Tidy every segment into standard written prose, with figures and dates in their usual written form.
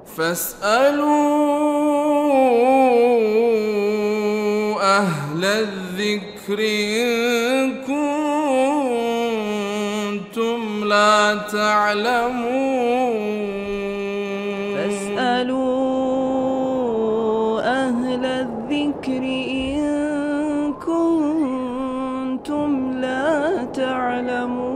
فاسألوا أهل الذكر إن كنتم لا تعلمون فاسألوا أهل الذكر إن كنتم لا تعلمون.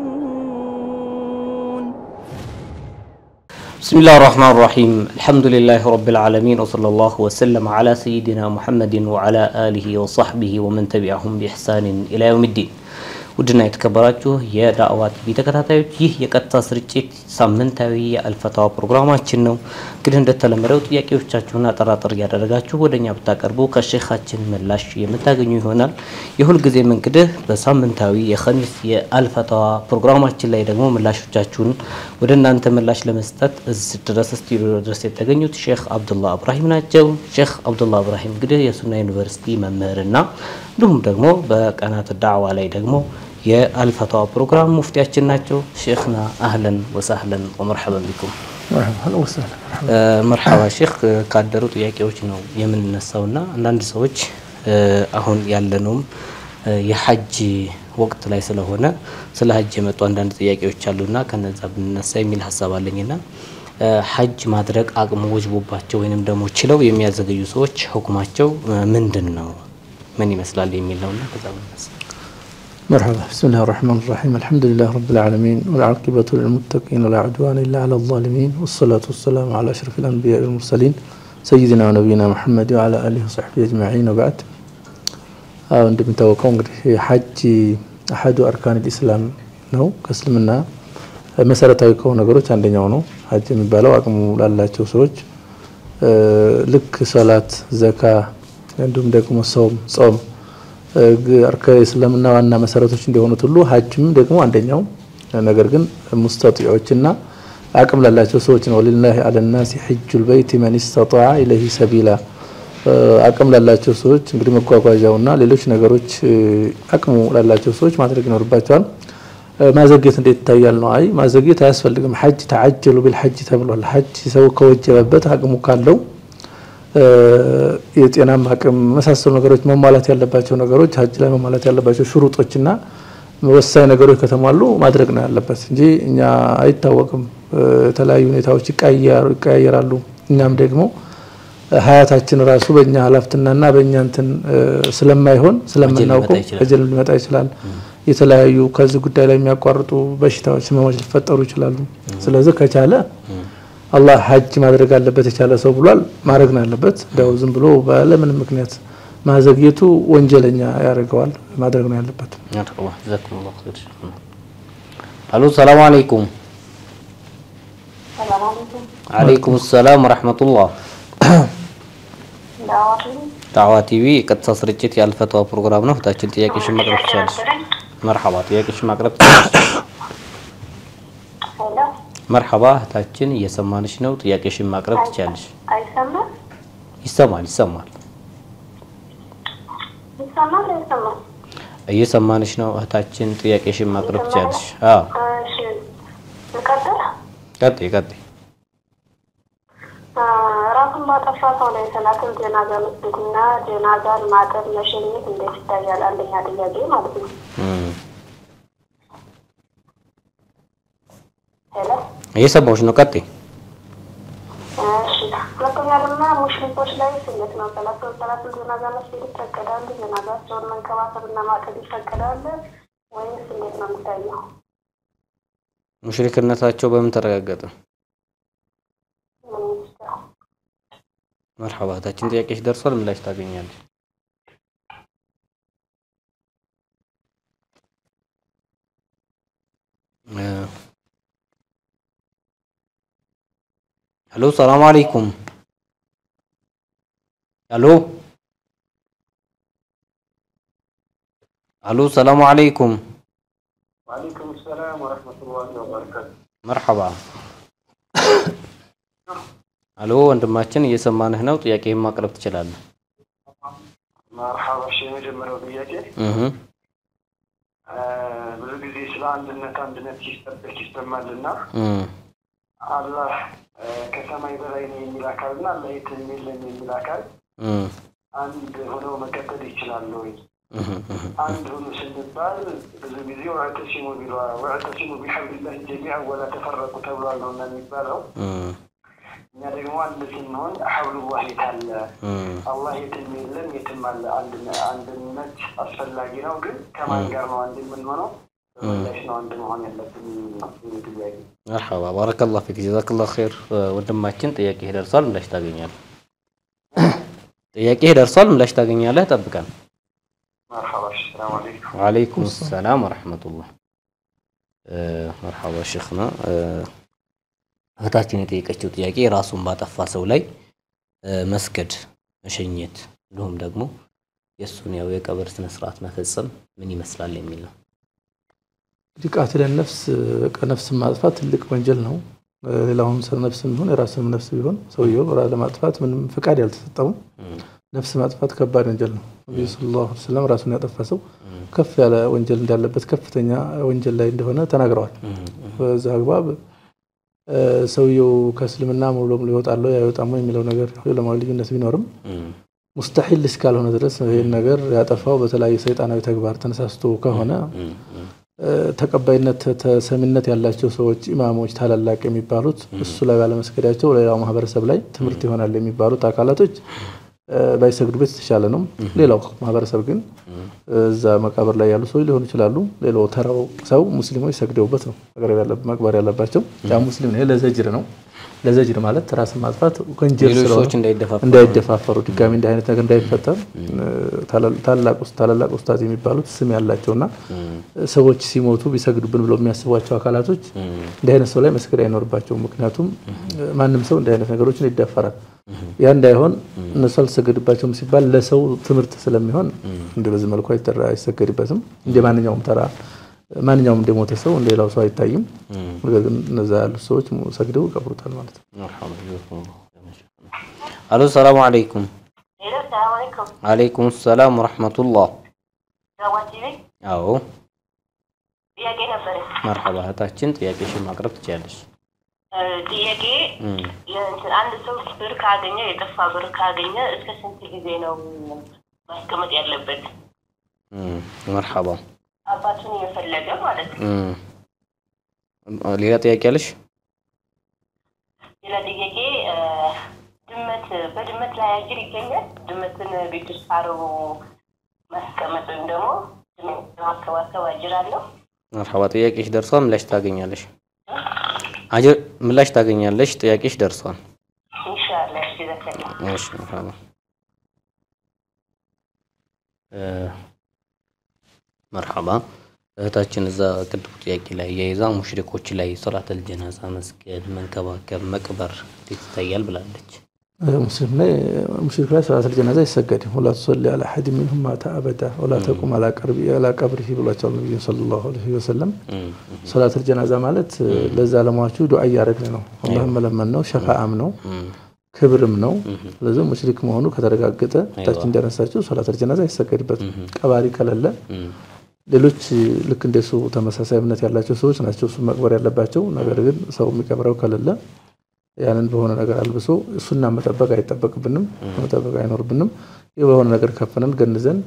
بسم الله الرحمن الرحيم. الحمد لله رب العالمين وصلى الله وسلم على سيدنا محمد وعلى آله وصحبه ومن تبعهم بإحسان إلى يوم الدين. ودنا يتكبراتو يا دعوات بتكراتايوች ይህ የቀጥታ ስርጭት ሳምንታዊ የአልፈታዋ ፕሮግራማችን ነው። እንግዲህ እንደተለመደው ጥያቄዎቻችሁን አጠራጥር ያደረጋችሁ ወደኛ ብታቀርቡ ከሼኻችን ምላሽ የምታገኙ ይሆናል። የሁል ጊዜም እንግዲህ በሳምንታዊ የኸሚስ የአልፈታዋ ፕሮግራማችን ላይ ደግሞ ምላሾቻችሁን ወደ እናንተ ምላሽ ለመስጠት እዚህ ድረስ ስቱዲዮ ድረስ የተገኙት ሼኽ አብዱላህ ኢብራሂም ናቸው። ሼኽ አብዱላህ ኢብራሂም እንግዲህ የሱና ዩኒቨርሲቲ መምህርና እንዲሁም ደግሞ በቀናት ዳዕዋ ላይ ደግሞ የአልፈታዋ ፕሮግራም ሙፍቲያችን ናቸው። ሼኽና አህለን ወሰህለን ወመርሐበን ቢኩም። مرحبا وسهلا. መርሐባ ሼኽ ካደሩ ጥያቄዎች ነው የምንነሳውና አንዳንድ ሰዎች አሁን ያለነው የሐጅ ወቅት ላይ ስለሆነ ስለ ሐጅ የመጡ አንዳንድ ጥያቄዎች አሉና ከነዛ ብንነሳ የሚል ሐሳብ አለኝና ሐጅ ማድረግ አቅሙ ወጅቦባቸው ወይንም ደግሞ ችለው የሚያዘገዩ ሰዎች ሁክማቸው ምንድነው ምን ይመስላል የሚል ነውና ከዛ ብንነሳ مرحبا. بسم الله الرحمن الرحيم. الحمد لله رب العالمين والعاقبة للمتقين ولا عدوان إلا على الظالمين والصلاة والسلام على أشرف الأنبياء والمرسلين سيدنا ونبينا محمد وعلى آله وصحبه أجمعين وبعد. عندما توقعون حج أحد أركان الإسلام ነው ከእስልምና መሰረታዊ ከሆኑ ነገሮች አንደኛው ነው ሐጅ የሚባለው አቅሙ ላላቸው ሰዎች ልክ ሶላት ዘካ እንዲሁም ደግሞ ጾም አርካን እስልምና ዋና መሰረቶች እንደሆኑት ሁሉ ሐጅም ደግሞ አንደኛው ነገር ግን ሙስተጢዖችና አቅም ላላቸው ሰዎች ነው ለላህ አለናሲ ሐጁል በይት ማን استطاع اليه سبيلا አቅም ላላቸው ሰዎች እንግዲህ መጓጓዣውና ሌሎች ነገሮች አቅሙ ላላቸው ሰዎች ማድረግ ይኖርባቸዋል። ማዘግየት እንዴት ይታያል ነው? አይ ማዘግየት አያስፈልግም። ሐጅ ተዓጀሉ بالحج ተብሏል። ሐጅ ሰው ከወጀበበት አቅሙ ካለው የጤናማ አቅም መሳሰሉ ነገሮች መሟላት ያለባቸው ነገሮች ሐጅ ላይ መሟላት ያለባቸው ሽሩጦችና ወሳኝ ነገሮች ከተሟሉ ማድረግ ነው ያለበት እንጂ እኛ አይታወቅም የተለያዩ ሁኔታዎች ይቀያየራሉ። እኛም ደግሞ ሀያታችን ራሱ በእኛ ሀላፍትናና በእኛ እንትን ስለማይሆን ስለምናውቀው አጀል ሊመጣ ይችላል። የተለያዩ ከዚህ ጉዳይ ላይ የሚያቋርጡ በሽታዎች ህመሞች ሊፈጠሩ ይችላሉ። ስለዚህ ከቻለ አላህ ሐጅ ማድረግ አለበት የቻለ ሰው ብሏል ማድረግ ነው ያለበት። ዳው ዝም ብሎ ባለምን ምክንያት ማዘግየቱ ወንጀለኛ ያደርገዋል። ማድረግ ነው ያለበት። ማሻአላህ ጀዛኩሙላሁ ኸይር። አሎ ሰላም አለይኩም። ሰላም አለይኩም። አለይኩም ሰላም ወራህመቱላህ። ዳዕዋ ቲቪ ቀጥታ ስርጭት የአልፈታዋ ፕሮግራም ነው። ታችን ጥያቄሽን ማቅረብ ትችላለሽ። መርሐባ ጥያቄሽን ማቅረብ ትችላለሽ። መርሐባ ታችን እየሰማንሽ ነው። ጥያቄሽን ማቅረብ ትችላለሽ። አይሰማም? ይሰማል። ይሰማል? እየሰማንሽ ነው እህታችን። ጥያቄሽን ማቅረብ ትችላለሽ። እሺ ልቀጥል? ቀጥይ። ራሱን ማጠፋ ሰው ላይ ሰላትን ጀናዛ መስገድና ጀናዛን ማጠብ መሸኘት እንዴት ይታያል? አንደኛ ጥያቄ ማለት ነው። ሄሎ እየሰማሁሽ ነው። ቀጥይ። እሺ ሁለተኛ ደግሞ ሙሽሪኮች ላይ ስለት ነው ሰላትን ጀናዛ መስገድ ይፈቀዳል? ጀናዛቸውን መንከባከብና ማጠብ ይፈቀዳል ወይስ እንዴት ነው የሚታየው? ሙሽሪክነታቸው በምን ተረጋገጠ? መርሐባ ታችን ጥያቄሽ ደርሷል። ምላሽ ታገኛለሽ። አሎ ሰላም አለይኩም። አሎ ሰላም አለይኩም። وعليكم السلام ورحمة الله وبركاته. مرحبا. አሎ ወንድማችን እየሰማንህ ነው። ጥያቄህን ማቅረብ ትችላለህ። مرحبا شيء መጀመሪያው ጥያቄ ብዙ ጊዜ ስለ አንድነት ይስተማልና አላህ ከሰማይ በላይ ነው የሚል አካልና አላህ የትም የለም የሚል አካል አንድ ሆነው መቀጠል ይችላሉ ወይ? አንድ ሆኖ ስንባል ብዙ ጊዜ ወአተሲሙ ቢሐብሊላሂ ጀሚዐን ወላ ተፈረቁ ተብሏል ነው የሚባለው። እኛ ደግሞ አንድ ስንሆን ሐብሉላህ የታለ? አላህ የትም የለም የትም አለ። አንድነት አስፈላጊ ነው፣ ግን ከማን ጋር ነው አንድ የምንሆነው? በምላሽ ነው አንድ መሆን ያለብን ነው ጥያቄ። መርሐባ ባረከላሁ ፊክ ጀዛከላሁ ኸይር። ወንድማችን ጥያቄ ደርሷል፣ ምላሽ ታገኛለህ። ጥያቄ ደርሷል፣ ምላሽ ታገኛለህ። ጠብቀን። መርሐባ ሰላም አለይኩም። ወአለይኩም ሰላም ወራህመቱላህ። መርሐባ ሼኽና እህታችን የጠየቀችው ጥያቄ ራሱን ባጠፋ ሰው ላይ መስገድ መሸኘት እንዲሁም ደግሞ የሱን ያው የቀብር ስነ ስርዓት መፈጸም ምን ይመስላል የሚል ነው። ቃትለ ነፍስ ከነፍስ ማጥፋት ትልቅ ወንጀል ነው። ሌላውን ሰው ነፍስም ቢሆን የራስንም ነፍስ ቢሆን ሰውየው ራስ ለማጥፋት ምንም ፍቃድ ያልተሰጠው ነፍስ ማጥፋት ከባድ ወንጀል ነው። ነብዩ ሰለላሁ ዐለይሂ ወሰለም ራሱን ያጠፋ ሰው ከፍ ያለ ወንጀል እንዳለበት ከፍተኛ ወንጀል ላይ እንደሆነ ተናግረዋል። በዛ አግባብ ሰውየው ከእስልምና ሙሉ ለሙሉ ይወጣል ያይወጣም የሚለው ነገር ለማለት ልዩነት ቢኖርም ሙስተሂል እስካልሆነ ድረስ ይሄን ነገር ያጠፋው በተለያየ ሰይጣናዊ ተግባር ተነሳስቶ ከሆነ ተቀባይነት ተሰሚነት ያላቸው ሰዎች ኢማሞች ታላላቅ የሚባሉት እሱ ላይ ባለመስገዳቸው ሌላው ማህበረሰብ ላይ ትምህርት ይሆናል የሚባሉት አካላቶች ባይሰግዱበት ተሻለ ነው። ሌላው ማህበረሰብ ግን እዛ መቃብር ላይ ያሉ ሰዎች ሊሆኑ ይችላሉ። ሌላው ተራው ሰው ሙስሊሞች ሰግደውበት ነው መቅበር ያለባቸው። ያ ሙስሊም ነው ለዘጅር ነው። ለዘጅር ማለት ራስን ማጥፋት ወንጀል ስለሆነ እንዳይደፋፈሩ ድጋሚ እንደ አይነት ነገር እንዳይፈጠር ታላላቅ ኡስታዝ የሚባሉት ስም ያላቸውና ሰዎች ሲሞቱ ቢሰግዱብን ብለው የሚያስቧቸው አካላቶች እንደ አይነት ሰው ላይ መስገድ አይኖርባቸውም። ምክንያቱም ማንም ሰው እንደ አይነት ነገሮችን ይደፈራል። ያ እንዳይሆን እነሱ አልሰገድባቸውም ሲባል ለሰው ትምህርት ስለሚሆን እንደ በዚህ መልኩ አይሰገድበትም። እንደ ማንኛውም እንደሞተ ሰው እንደሌላው ሰው አይታይም። ነገር ግን እነዛ ያሉ ሰዎች ሰግደው ቀብሩታል ማለት ነው። መርሐባ አሎ ሰላም አለይኩም። ሰላም አለይኩም። አለይኩም ሰላም ወራህመቱላህ። አዎ ጥያቄ ነበር። መርሐባ እህታችን ጥያቄሽን ማቅረብ ትችያለሽ። ጥያቄ አንድ ሰው ብር ካገኘ የጠፋ ብር ካገኘ እስከ ስንት ጊዜ ነው ማስቀመጥ ያለበት? መርሐባ አባቱን የፈለገ ማለት ነው። ሌላ ጥያቄ አለሽ? ሌላ ጥያቄ በድመት ላይ አጅር ይገኛል? ድመትን ቤት ውስጥ አርቦ ማስቀመጥ ወይም ደግሞ ማከባከብ አጅር አለው? መርሐባ ጥያቄሽ ደርሷል፣ ምላሽ ታገኛለሽ። አጅር ምላሽ ታገኛለሽ። ጥያቄሽ ደርሷል ኢንሻአላህ። እሺ መርሐባ መርሐባ እህታችን እዛ ቅድም ጥያቄ ላይ ያይዛ ሙሽሪኮች ላይ ሶላተል ጀናዛ መስገድ መንከባከብ መቅበር ይታያል ብላለች። ሙሽሪክ ላይ ሶላተል ጀናዛ ይሰገድ ወላ تصلي على احد منهم مات ابدا ولا تقوم على قبره ብሏቸው ነብዩ ሰለላሁ ዐለይሂ ወሰለም። ሶላተል ጀናዛ ማለት ለዛ ለሟቹ ዱዓ ያረግን ነው፣ አላህን መለመን ነው፣ ሸፋዓም ነው፣ ክብርም ነው። ስለዚህ ሙሽሪክ መሆኑ ከተረጋገጠ ታች እንደነሳቸው ሶላተል ጀናዛ ይሰገድበት። ቀባሪ ከሌለ ሌሎች ልክ እንደሱ ተመሳሳይ እምነት ያላቸው ሰዎች ናቸው እሱ መቅበር ያለባቸው። ነገር ግን ሰው የሚቀብረው ከሌለ ያንን በሆነ ነገር አልብሶ እሱና መጠበቅ አይጠበቅብንም፣ መጠበቅ አይኖርብንም። የሆነ ነገር ከፈነን ገንዘን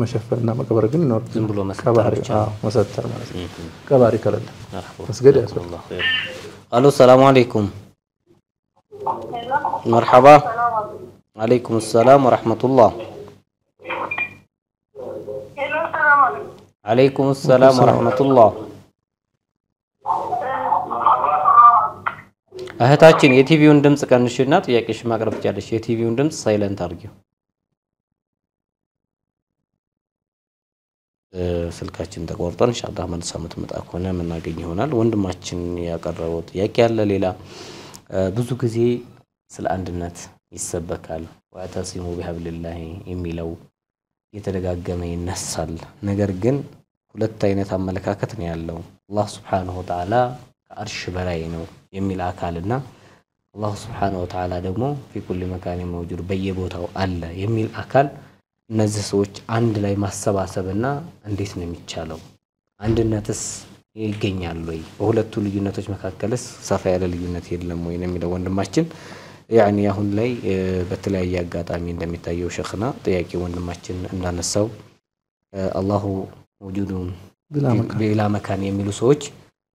መሸፈንና መቅበር ግን ይኖር ዝም ብሎ ቀባሪ መሰተር ማለት ነው። ቀባሪ ከሌለ መስገድ ያስፈልጋል። አሎ ሰላም አለይኩም። መርሐባ አለይኩም ሰላም ወራህመቱላህ። عليكم السلام ورحمة الله. እህታችን የቲቪውን ድምጽ ቀንሽና ጥያቄሽ ማቅረብ ትችያለሽ። የቲቪውን ድምጽ ሳይለንት አድርጊው። ስልካችን ተቆርጧል። ኢንሻአላህ መልሳ የምትመጣ ከሆነ የምናገኝ ይሆናል። ወንድማችን ያቀረበው ጥያቄ ያለ ሌላ ብዙ ጊዜ ስለ አንድነት ይሰበካል። ወአተሲሙ ቢሐብሊላሂ የሚለው የተደጋገመ ይነሳል። ነገር ግን ሁለት አይነት አመለካከት ነው ያለው። አላህ Subhanahu Wa Ta'ala ከአርሽ በላይ ነው የሚል አካልና አላህ Subhanahu Wa Ta'ala ደግሞ في كل مكان موجود በየቦታው አለ የሚል አካል እነዚህ ሰዎች አንድ ላይ ማሰባሰብና እንዴት ነው የሚቻለው? አንድነትስ ይገኛሉ ወይ በሁለቱ ልዩነቶች መካከልስ ሰፋ ያለ ልዩነት የለም ወይ ነው የሚለው ወንድማችን ያኒ አሁን ላይ በተለያየ አጋጣሚ እንደሚታየው ሸኽና ጥያቄ ወንድማችን እንዳነሳው አላሁ ወጁዱን በላ መካን የሚሉ ሰዎች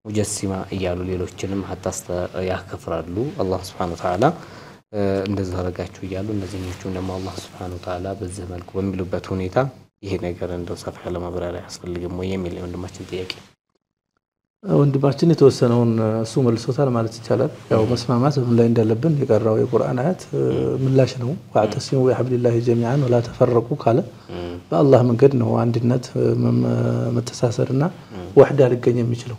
ሙጀሲማ እያሉ ሌሎችንም ሐታስተ ያከፍራሉ አላህ Subhanahu Wa Ta'ala እንደዛ አረጋችሁ እያሉ እነዚህኞቹን ደግሞ አላህ Subhanahu Wa Ta'ala በዚህ መልኩ በሚሉበት ሁኔታ ይሄ ነገር እንደው ሰፋ ያለ ማብራሪያ ያስፈልግም ወይ የሚል ወንድማችን ጥያቄ ወንድማችን የተወሰነውን እሱ መልሶታል ማለት ይቻላል ያው መስማማት ምን ላይ እንዳለብን የቀራው የቁርአን አያት ምላሽ ነው ወአተሲሙ ወሐብሊላሂ ጀሚዓን ወላ ተፈረቁ ካለ በአላህ መንገድ ነው አንድነት መተሳሰርና ወህዳ ሊገኝ የሚችለው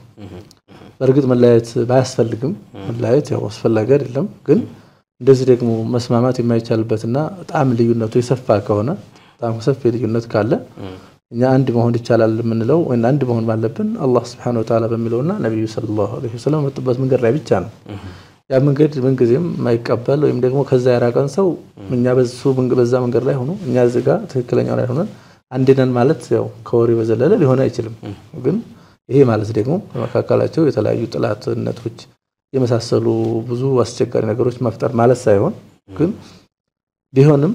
በርግጥ መላየት ባያስፈልግም መላየት ያው አስፈላጊ አይደለም ግን እንደዚህ ደግሞ መስማማት የማይቻልበትና በጣም ልዩነቱ የሰፋ ከሆነ በጣም ሰፊ ልዩነት ካለ እኛ አንድ መሆን ይቻላል ምንለው ወይ አንድ መሆን ባለብን አላህ Subhanahu Wa Ta'ala በሚለውና ነብዩ ሰለላሁ ዐለይሂ ወሰለም መጥበት መንገድ ላይ ብቻ ነው ያ መንገድ ምንጊዜም ማይቀበል ወይም ደግሞ ከዛ ያራቀን ሰው እኛ በዛ መንገድ ላይ ሆኖ እኛ ዝጋ ትክክለኛው ላይ ሆነን አንድነን ማለት ያው ከወሬ በዘለለ ሊሆን አይችልም ግን ይሄ ማለት ደግሞ በመካከላቸው የተለያዩ ጥላትነቶች የመሳሰሉ ብዙ አስቸጋሪ ነገሮች መፍጠር ማለት ሳይሆን ግን ቢሆንም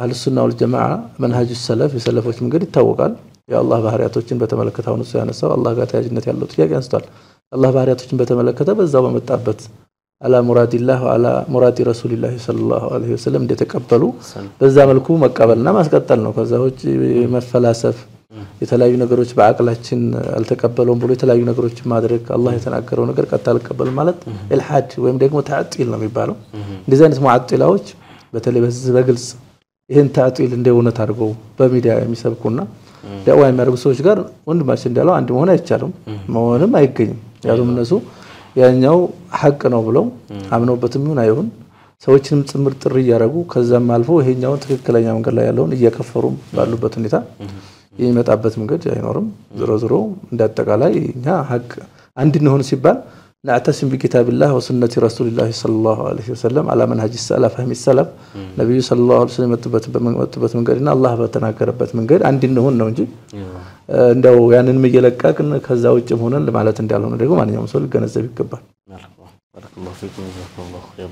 አህሉ ሱና ወል ጀማዓ መንሃጅ ሰለፍ የሰለፎች መንገድ ይታወቃል የአላህ ባህሪያቶችን በተመለከተ ነው ያነሳው አላህ ጋር ተያያዥነት ያለው ጥያቄ አንስቷል አላህ ባህሪያቶችን በተመለከተ በዛው በመጣበት አላ ሙራዲላህ ወአላ ሙራዲ ረሱልላህ ሰለላሁ ዐለይሂ ወሰለም እንደተቀበሉ በዛ መልኩ መቀበልና ማስቀጠል ነው ከዛ ውጪ መፈላሰፍ የተለያዩ ነገሮች በአቅላችን አልተቀበሉም ብሎ የተለያዩ ነገሮች ማድረግ አላህ የተናገረው ነገር ቀጣል ቀበል ማለት ኢልሃድ ወይም ደግሞ ተዓጢል ነው የሚባለው እንደዚህ አይነት ሙዓጢላዎች በተለይ በዚህ በግልጽ ይሄን ተዓጢል እንደውነት አድርገው በሚዲያ የሚሰብኩና ዳዋ የሚያደርጉ ሰዎች ጋር ወንድማችን እንዳለው አንድ መሆን አይቻልም መሆንም አይገኝም ያሉም እነሱ ያኛው ሐቅ ነው ብለው አምነውበትም ይሁን አይሁን ሰዎችንም ጽምር ጥሪ ያረጉ ከዛም አልፎ ይሄኛው ትክክለኛ መንገድ ላይ ያለውን እየከፈሩ ባሉበት ሁኔታ የሚመጣበት መንገድ አይኖርም ዝሮ እንዳጠቃላይ እኛ ሐቅ አንድ ነው ሲባል نعتسم بكتاب الله وسنة رسول الله صلى الله عليه وسلم على منهج السلف فهم السلف نبي صلى الله عليه وسلم መጥበት መንገድና አላህ በተናገረበት መንገድ አንድ ነው እንጂ እንደው ያንን መየለቃቅን ከዛ ውጭም ሆነን ለማለት እንዳልሆነ ደግሞ ማንኛውም ሰው ሊገነዘብ ይገባል ባረከላሁ ፊኩም ጀዛከላሁ ኸይራ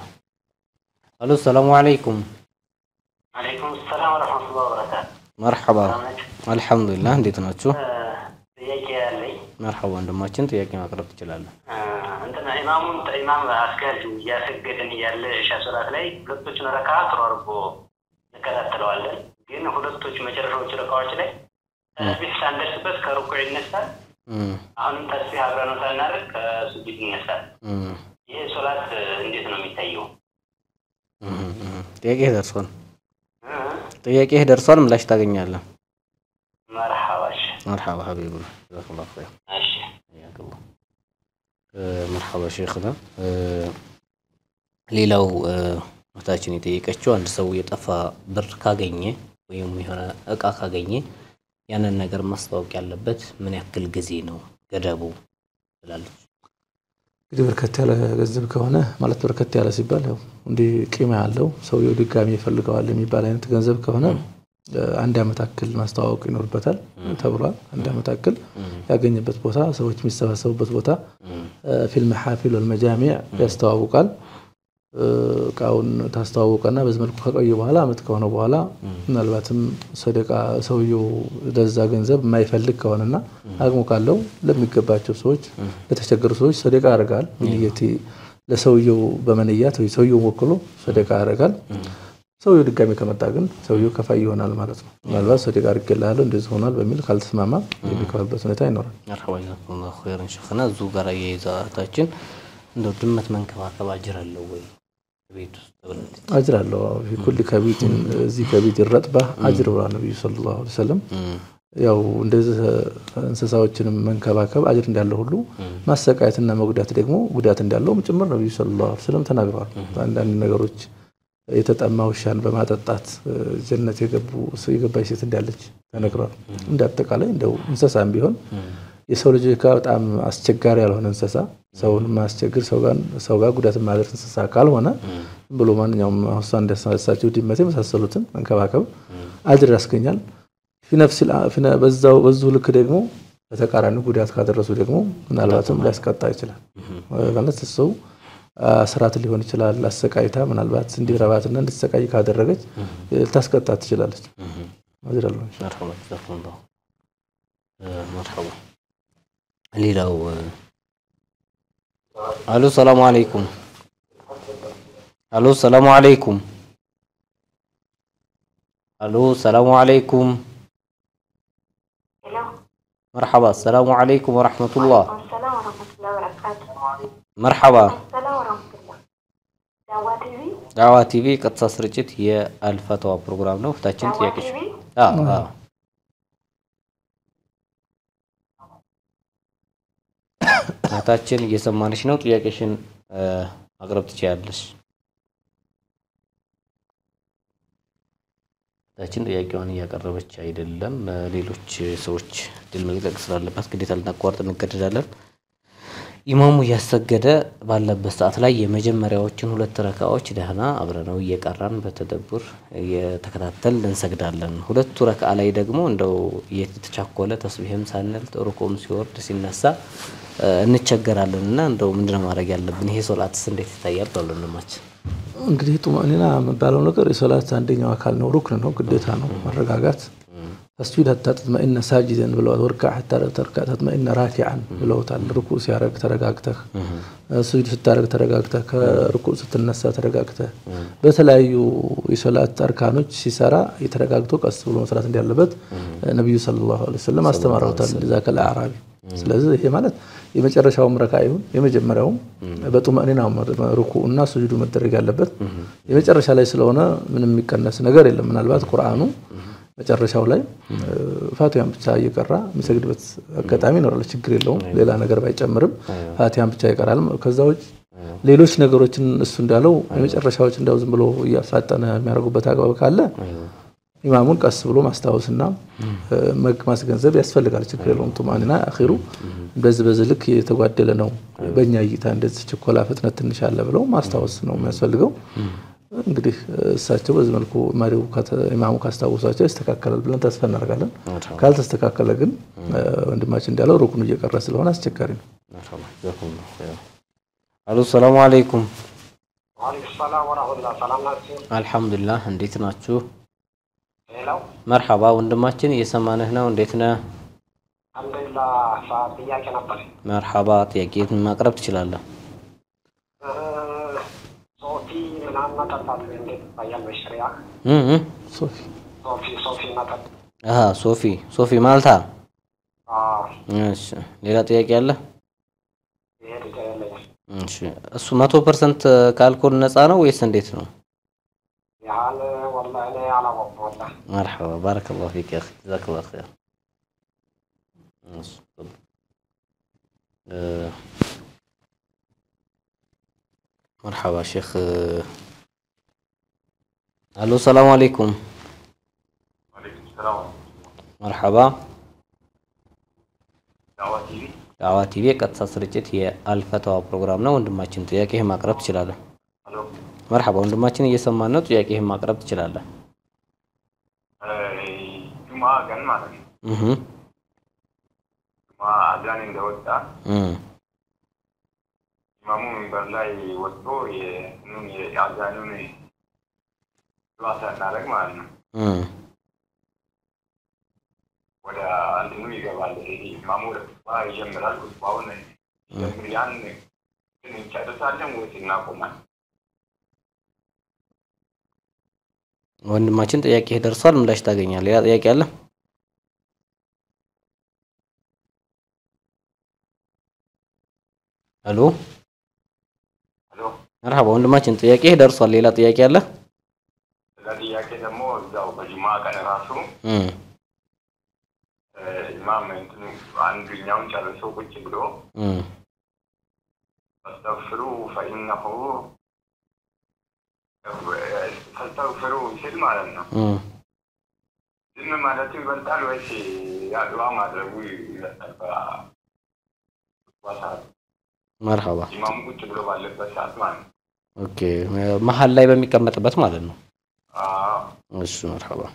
አሎ ሰላም አለይኩም አለይኩም ሰላም ወራህመቱላሂ ወበረካቱ መርሐባ አልহামዱሊላህ እንዴት ናችሁ ጥያቄ ያለኝ መርሐባ ወንድማችን ጥያቄ ማቅረብ ትችላለህ ኢማም አስጋጁ ያሰገደን ያለ ኢሻ ሶላት ላይ ሁለቶችን ረካዓት ተሯርቦ ተከታተለዋለን ግን ሁለቶች መጨረሻዎች ረካዓዎች ላይ ተስቢህ ሳንደርስበት ከሩኩዕ ይነሳል አሁንም ተስቢህ አብረን ሳናደርግ ከሱጁድ ይነሳል ይሄ ሶላት እንዴት ነው የሚታየው ጥያቄህ ደርሷል ምላሽ ታገኛለህ مرحبا حبيبي جزاك الله خير ماشي حياك الله مرحبا شيخنا ሌላው መታችን የጠየቀችው አንድ ሰው የጠፋ ብር ካገኘ ወይም የሆነ እቃ ካገኘ ያንን ነገር ማስተዋወቅ ያለበት ምን ያክል ጊዜ ነው ገደቡ ብላለች እንግዲህ በርከት ያለ ገንዘብ ከሆነ ማለት በርከት ያለ ሲባል ያው እንደ ቂማ ያለው ሰው ድጋሚ ይፈልገዋል የሚባል አይነት ገንዘብ ከሆነ አንድ አመት አክል ማስተዋወቅ ይኖርበታል ተብሏል አንድ አመት አክል ያገኘበት ቦታ ሰዎች የሚሰባሰቡበት ቦታ ፊልም ሐፊል ወልመጃሚዕ ያስተዋውቃል ቃውን ታስተዋውቀና በዚህ መልኩ ከቆየ በኋላ አመት ከሆነ በኋላ ምናልባትም ሰደቃ ሰውየው ለዛ ገንዘብ የማይፈልግ ከሆነና አቅሙ ካለው ለሚገባቸው ሰዎች ለተቸገሩ ሰዎች ሰደቃ ያደርጋል ንየቲ ለሰውየው በመንያት ወይ ሰውየው ወክሎ ሰደቃ ያደርጋል ሰውየው ድጋሚ ከመጣ ግን ሰውየው ከፋይ ይሆናል ማለት ነው ምናልባት ሰደቃ አድርገላለው እንደዚህ ሆኗል በሚል ካልተስማማ የሚከፈልበት ሁኔታ ይኖራል መርሐባ ጀዛኩላሁ ኸይራን ሸኽና ዙ ጋር የይዛታችን እንደው ድመት መንከባከብ አጅር አለው ወይ ቤት ውስጥ ተብለት አጅር አለው ሁሉ ከቤት እዚህ ከቤት ይረጥባ አጅር ብሏል ነብዩ ሰለላሁ ዐለይሂ ወሰለም ያው እንደዚህ እንስሳዎችንም መንከባከብ አጅር እንዳለው ሁሉ ማሰቃየትና መጉዳት ደግሞ ጉዳት እንዳለው ጭምር ነብዩ ሰለላሁ ዐለይሂ ወሰለም ተናግረዋል አንዳንድ ነገሮች የተጠማ ውሻን በማጠጣት ጀነት የገባች ሴት እንዳለች ተነግሯል እንዳጠቃላይ እንደው እንስሳም ቢሆን የሰው ልጅ በጣም አስቸጋሪ ያልሆነ እንስሳ ሰውን ማስቸግር ሰው ጋር ጉዳት ማድረስ እንስሳ ካልሆነ ብሎ ማንኛውም ሐሳብ እንደሳሳቸው ድመት የመሳሰሉትን መንከባከብ አጅር ያስገኛል በዛው ልክ ደግሞ በተቃራኒ ጉዳት ካደረሱ ደግሞ ምናልባትም ሊያስቀጣ ይችላል ማለት ሰው ስራት ሊሆን ይችላል አሰቃይታ ምናልባት እንዲረባትና እንድትሰቃይ ካደረገች ልታስቀጣ ትችላለች ማድረለው መርሐባ ተፈንዶ መርሐባ ሌላው አሎ ሰላም አለይኩም አሎ ሰላም አለይኩም አሎ ሰላም አለይኩም مرحبا السلام عليكم ورحمة الله السلام ورحمة الله وبركاته مرحبا السلام ورحمة الله دعوة تي في قد سرجت هي الفتوى بروجرام ነው ፍታችን ጥያቄሽ ታችን እየሰማንሽ ነው ጥያቄሽን አቅርብ ትችያለሽ ታችን ጥያቄውን እያቀረበች አይደለም ሌሎች ሰዎች ድል መግለጽ ስላለባት ግዴታ ልናቋርጥ እንገደዳለን ኢማሙ ያሰገደ ባለበት ሰዓት ላይ የመጀመሪያዎችን ሁለት ረካዎች ደህና አብረነው እየቀራን በተደብር የተከታተል እንሰግዳለን ሁለቱ ረካ ላይ ደግሞ እንደው የተቻኮለ ተስቢህም ሳንል ሩኩም ሲወርድ ሲነሳ እንቸገራለንና እንደው ምንድነው ማድረግ ያለብን ይሄ ሶላትስ እንዴት ይታያል ባሉንማች እንግዲህ ጡማኒና መባለው ነገር የሶላት አንደኛው አካል ነው ሩክን ነው ግዴታ ነው መረጋጋት فسجد حتى تطمئن ساجدا بلو وركع حتى تركع تطمئن راكعا بلو تعال ركوع سيارك ترغاغته سجود ستارك ترغاغته كركوع ستنسى ترغاغته በተለያዩ የሶላት አርካኖች ሲሰራ የተረጋግቶ ቀስ ብሎ መስራት እንዲያለበት ነብዩ ሰለላሁ ዐለይሂ ወሰለም አስተማሩታል ذاك الاعرابي ስለዚህ ይሄ ማለት የመጨረሻው ረካዓው የመጀመሪያው በጡማኒና ሩኩዕና ስጁዱ መደረግ ያለበት የመጨረሻ ላይ ስለሆነ ምንም የሚቀነስ ነገር የለም ምናልባት ቁርአኑ መጨረሻው ላይ ፋቲሃን ብቻ እየቀራ የሚሰግድበት አጋጣሚ ነው ችግር የለውም ሌላ ነገር ባይጨምርም ፋቲሃን ብቻ ይቀራል ከዛው ሌሎች ነገሮችን እሱ እንዳለው የመጨረሻዎች እንዳው ዝም ብሎ ያፋጠነ የሚያደርጉበት አግባብ ካለ ኢማሙን ቀስ ብሎ ማስታወስና ማስገንዘብ ያስፈልጋል ችግር የለውም ጡማኒና አኺሩ በዚህ ልክ የተጓደለ ነው በእኛ እይታ እንደዚህ ቸኮላ ፍጥነት ትንሽ አለ ብለው ማስታወስ ነው የሚያስፈልገው እንግዲህ እሳቸው በዚህ መልኩ ማሪው ኢማሙ ካስታወሳቸው ይስተካከላል ብለን ተስፋ እናደርጋለን ካልተስተካከለ ግን ወንድማችን እንዳለው ሩኩኑ እየቀረ ስለሆነ አስቸጋሪ ነው አሎ ሰላም አለይኩም ወአለይኩም ሰላም ወራህመቱላህ ሰላም ናችሁ አልহামዱሊላህ እንዴት ናችሁ ሄሎ መርሐባ ወንድማችን እየሰማነህ ነው እንዴት ነህ አልহামዱሊላህ ጥያቄ ነበር መርሐባ ጥያቄን ማቅረብ ትችላለህ ሶፊ ምናምን መጠጣት እንዴት ይባላል በሸሪዓ ሶፊ መጠጥ ሶፊ ማልታ እሺ ሌላ ጥያቄ አለ እሺ እሱ 100% ከአልኮል ነፃ ነው ወይስ እንዴት ነው ያለ والله እኔ አላወቅኩም والله مرحبا بارك الله فيك يا اخي جزاك الله خير ماشي مرحبا شيخ الو السلام عليكم وعليكم السلام مرحبا دعوة تي في ቀጥታ ስርጭት የአልፈታዋ ፕሮግራም ነው ወንድማችን ጥያቄህ ማቅረብ ትችላለህ አሎ مرحبا ወንድማችን እየሰማን ነው ጥያቄህ ማቅረብ ትችላለህ ጁማ ቀን ማለት ነው ጁማ አዛን እንደወጣ ኢማሙ መንበር ላይ ወጥቶ የአዛኑን ዱዓ እናደርግ ማለት ነው ወደ አንድኑ ይገባል ኢማሙ ዱዓ ይጀምራል ዱዓውን ያን ግን እንጨርሳለን ወይስ እናቆማለን ወንድማችን ጥያቄ ደርሷል ምላሽ ታገኛለህ ሌላ ጥያቄ አለ አሎ مرحبا ወንድማችን ጥያቄ ደርሷል ሌላ ጥያቄ አለ ጥያቄ ደግሞ እዛው በጁማ ቀን ራሱ ኢማም እንትኑ አንዱኛውን ጨርሶ ቁጭ ብሎ አስተግፍሩ ፈኢነሁ አስተግፍሩ ሲል ማለት ነው ዝም ማለት ይበልጣል ወይስ ያ ዱዓ ማድረጉ ይበልጣል مرحبا ኢማሙ ቁጭ ብሎ ባለበት ሰዓት ማለት ነው ኦኬ መሃል ላይ በሚቀመጥበት ማለት ነው አዎ እሺ مرحبا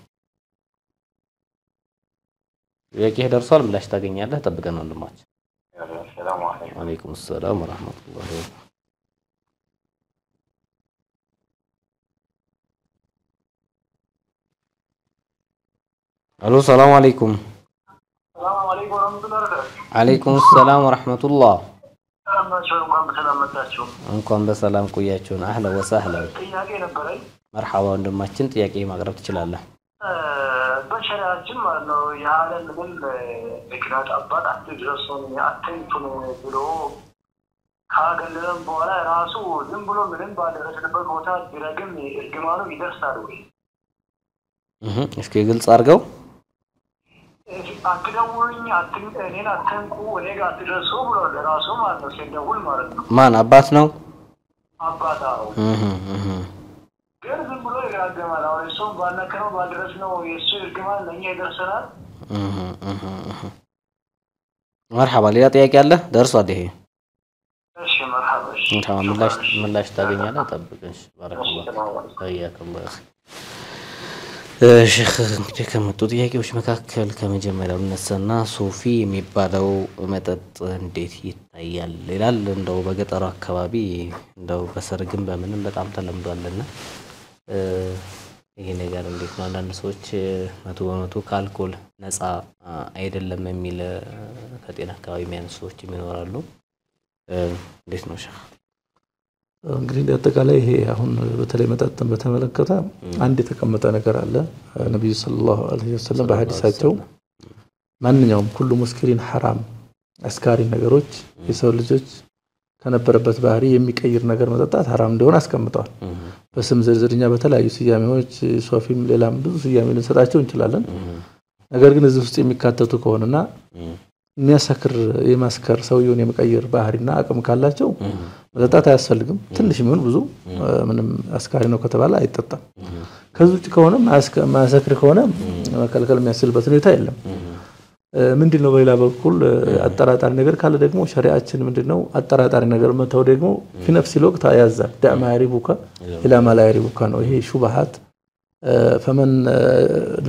ጥያቄህ ደርሷል ምላሽ ታገኛለህ ጠብቀን ወንድማችን ሰላም አለይኩም ወአለይኩም ሰላም ወራህመቱላሂ الو السلام عليكم السلام عليكم ورحمة الله وبركاته عليكم السلام ورحمة الله እንኳን በሰላም ቆያችሁን አህለ ወሰህላ ጥያቄ ነበረኝ مرحبا ወንድማችን ጥያቄ ማቅረብ ትችላለህ በሸሪዓችን ማለት ነው ያለን ምን ለክራት አባት አትድረሱን አትንቱን ብሎ ካገለለም በኋላ ራሱ ዝም ብሎ ምንም ባደረሰበት ቦታ ቢረግም እርግማኑ ይደርሳል ወይ እስኪ ግልጽ አድርገው አትደውሉኝ እኔን አትንኩ እኔ ጋር አትድረሱ ብሎ ለራሱ ማለት ነው ሲደውል ማለት ነው ማን አባት ነው አባታው ግን ዝም ብሎ ይራገማል አሁን እሱም ባልነከረው ባልደረስ ነው የእሱ እርግማን ለእኛ ይደርሰናል مرحبا ሌላ ጥያቄ አለ ደርሷል ይሄ እሺ مرحبا እሺ ምላሽ ታገኛለህ ጠብቀሽ ባረከላህ ታያከላህ ሼክ እንግዲህ ከመጡ ጥያቄዎች መካከል ከመጀመሪያው እነሰና ሶፊ የሚባለው መጠጥ እንዴት ይታያል ይላል እንደው በገጠሩ አካባቢ እንደው በሰርግም በምንም በጣም ተለምዷልና ይሄ ነገር እንዴት ነው አንዳንድ ሰዎች 100% ከአልኮል ነፃ አይደለም የሚል ከጤና አካባቢ የሚያነሱ ሰዎች ይኖራሉ እንዴት ነው ሼክ እንግዲህ አጠቃላይ ይሄ አሁን በተለይ መጠጥን በተመለከተ አንድ የተቀመጠ ነገር አለ ነብዩ ሰለላሁ ዐለይሂ ወሰለም በሐዲሳቸው ማንኛውም ሁሉ ሙስኪሪን حرام አስካሪ ነገሮች የሰው ልጆች ከነበረበት ባህሪ የሚቀይር ነገር መጠጣት حرام እንደሆነ አስቀምጠዋል በስም ዝርዝርኛ በተለያዩ ስያሜዎች ሶፊም ሌላም ብዙ ስያሜ ልንሰጣቸው እንችላለን ነገር ግን እዚህ ውስጥ የሚካተቱ ከሆነና የሚያሰክር የማስከር ሰውየውን የመቀየር ባህሪና አቅም ካላቸው መጠጣት አያስፈልግም ትንሽ ምን ብዙ ምንም አስካሪ ነው ከተባለ አይጠጣም ከዚህ ከሆነ ማሰክር ከሆነ መከልከል የሚያስችልበት ሁኔታ የለም ምንድነው በሌላ በኩል አጠራጣሪ ነገር ካለ ደግሞ ሸሪዓችን ምንድነው አጠራጣሪ ነገር መተው ደግሞ في نفس الوقت ያዛል ዳማ ያሪቡካ ኢላ ማ ላ ያሪቡካ ነው ይሄ ሹብሃት فمن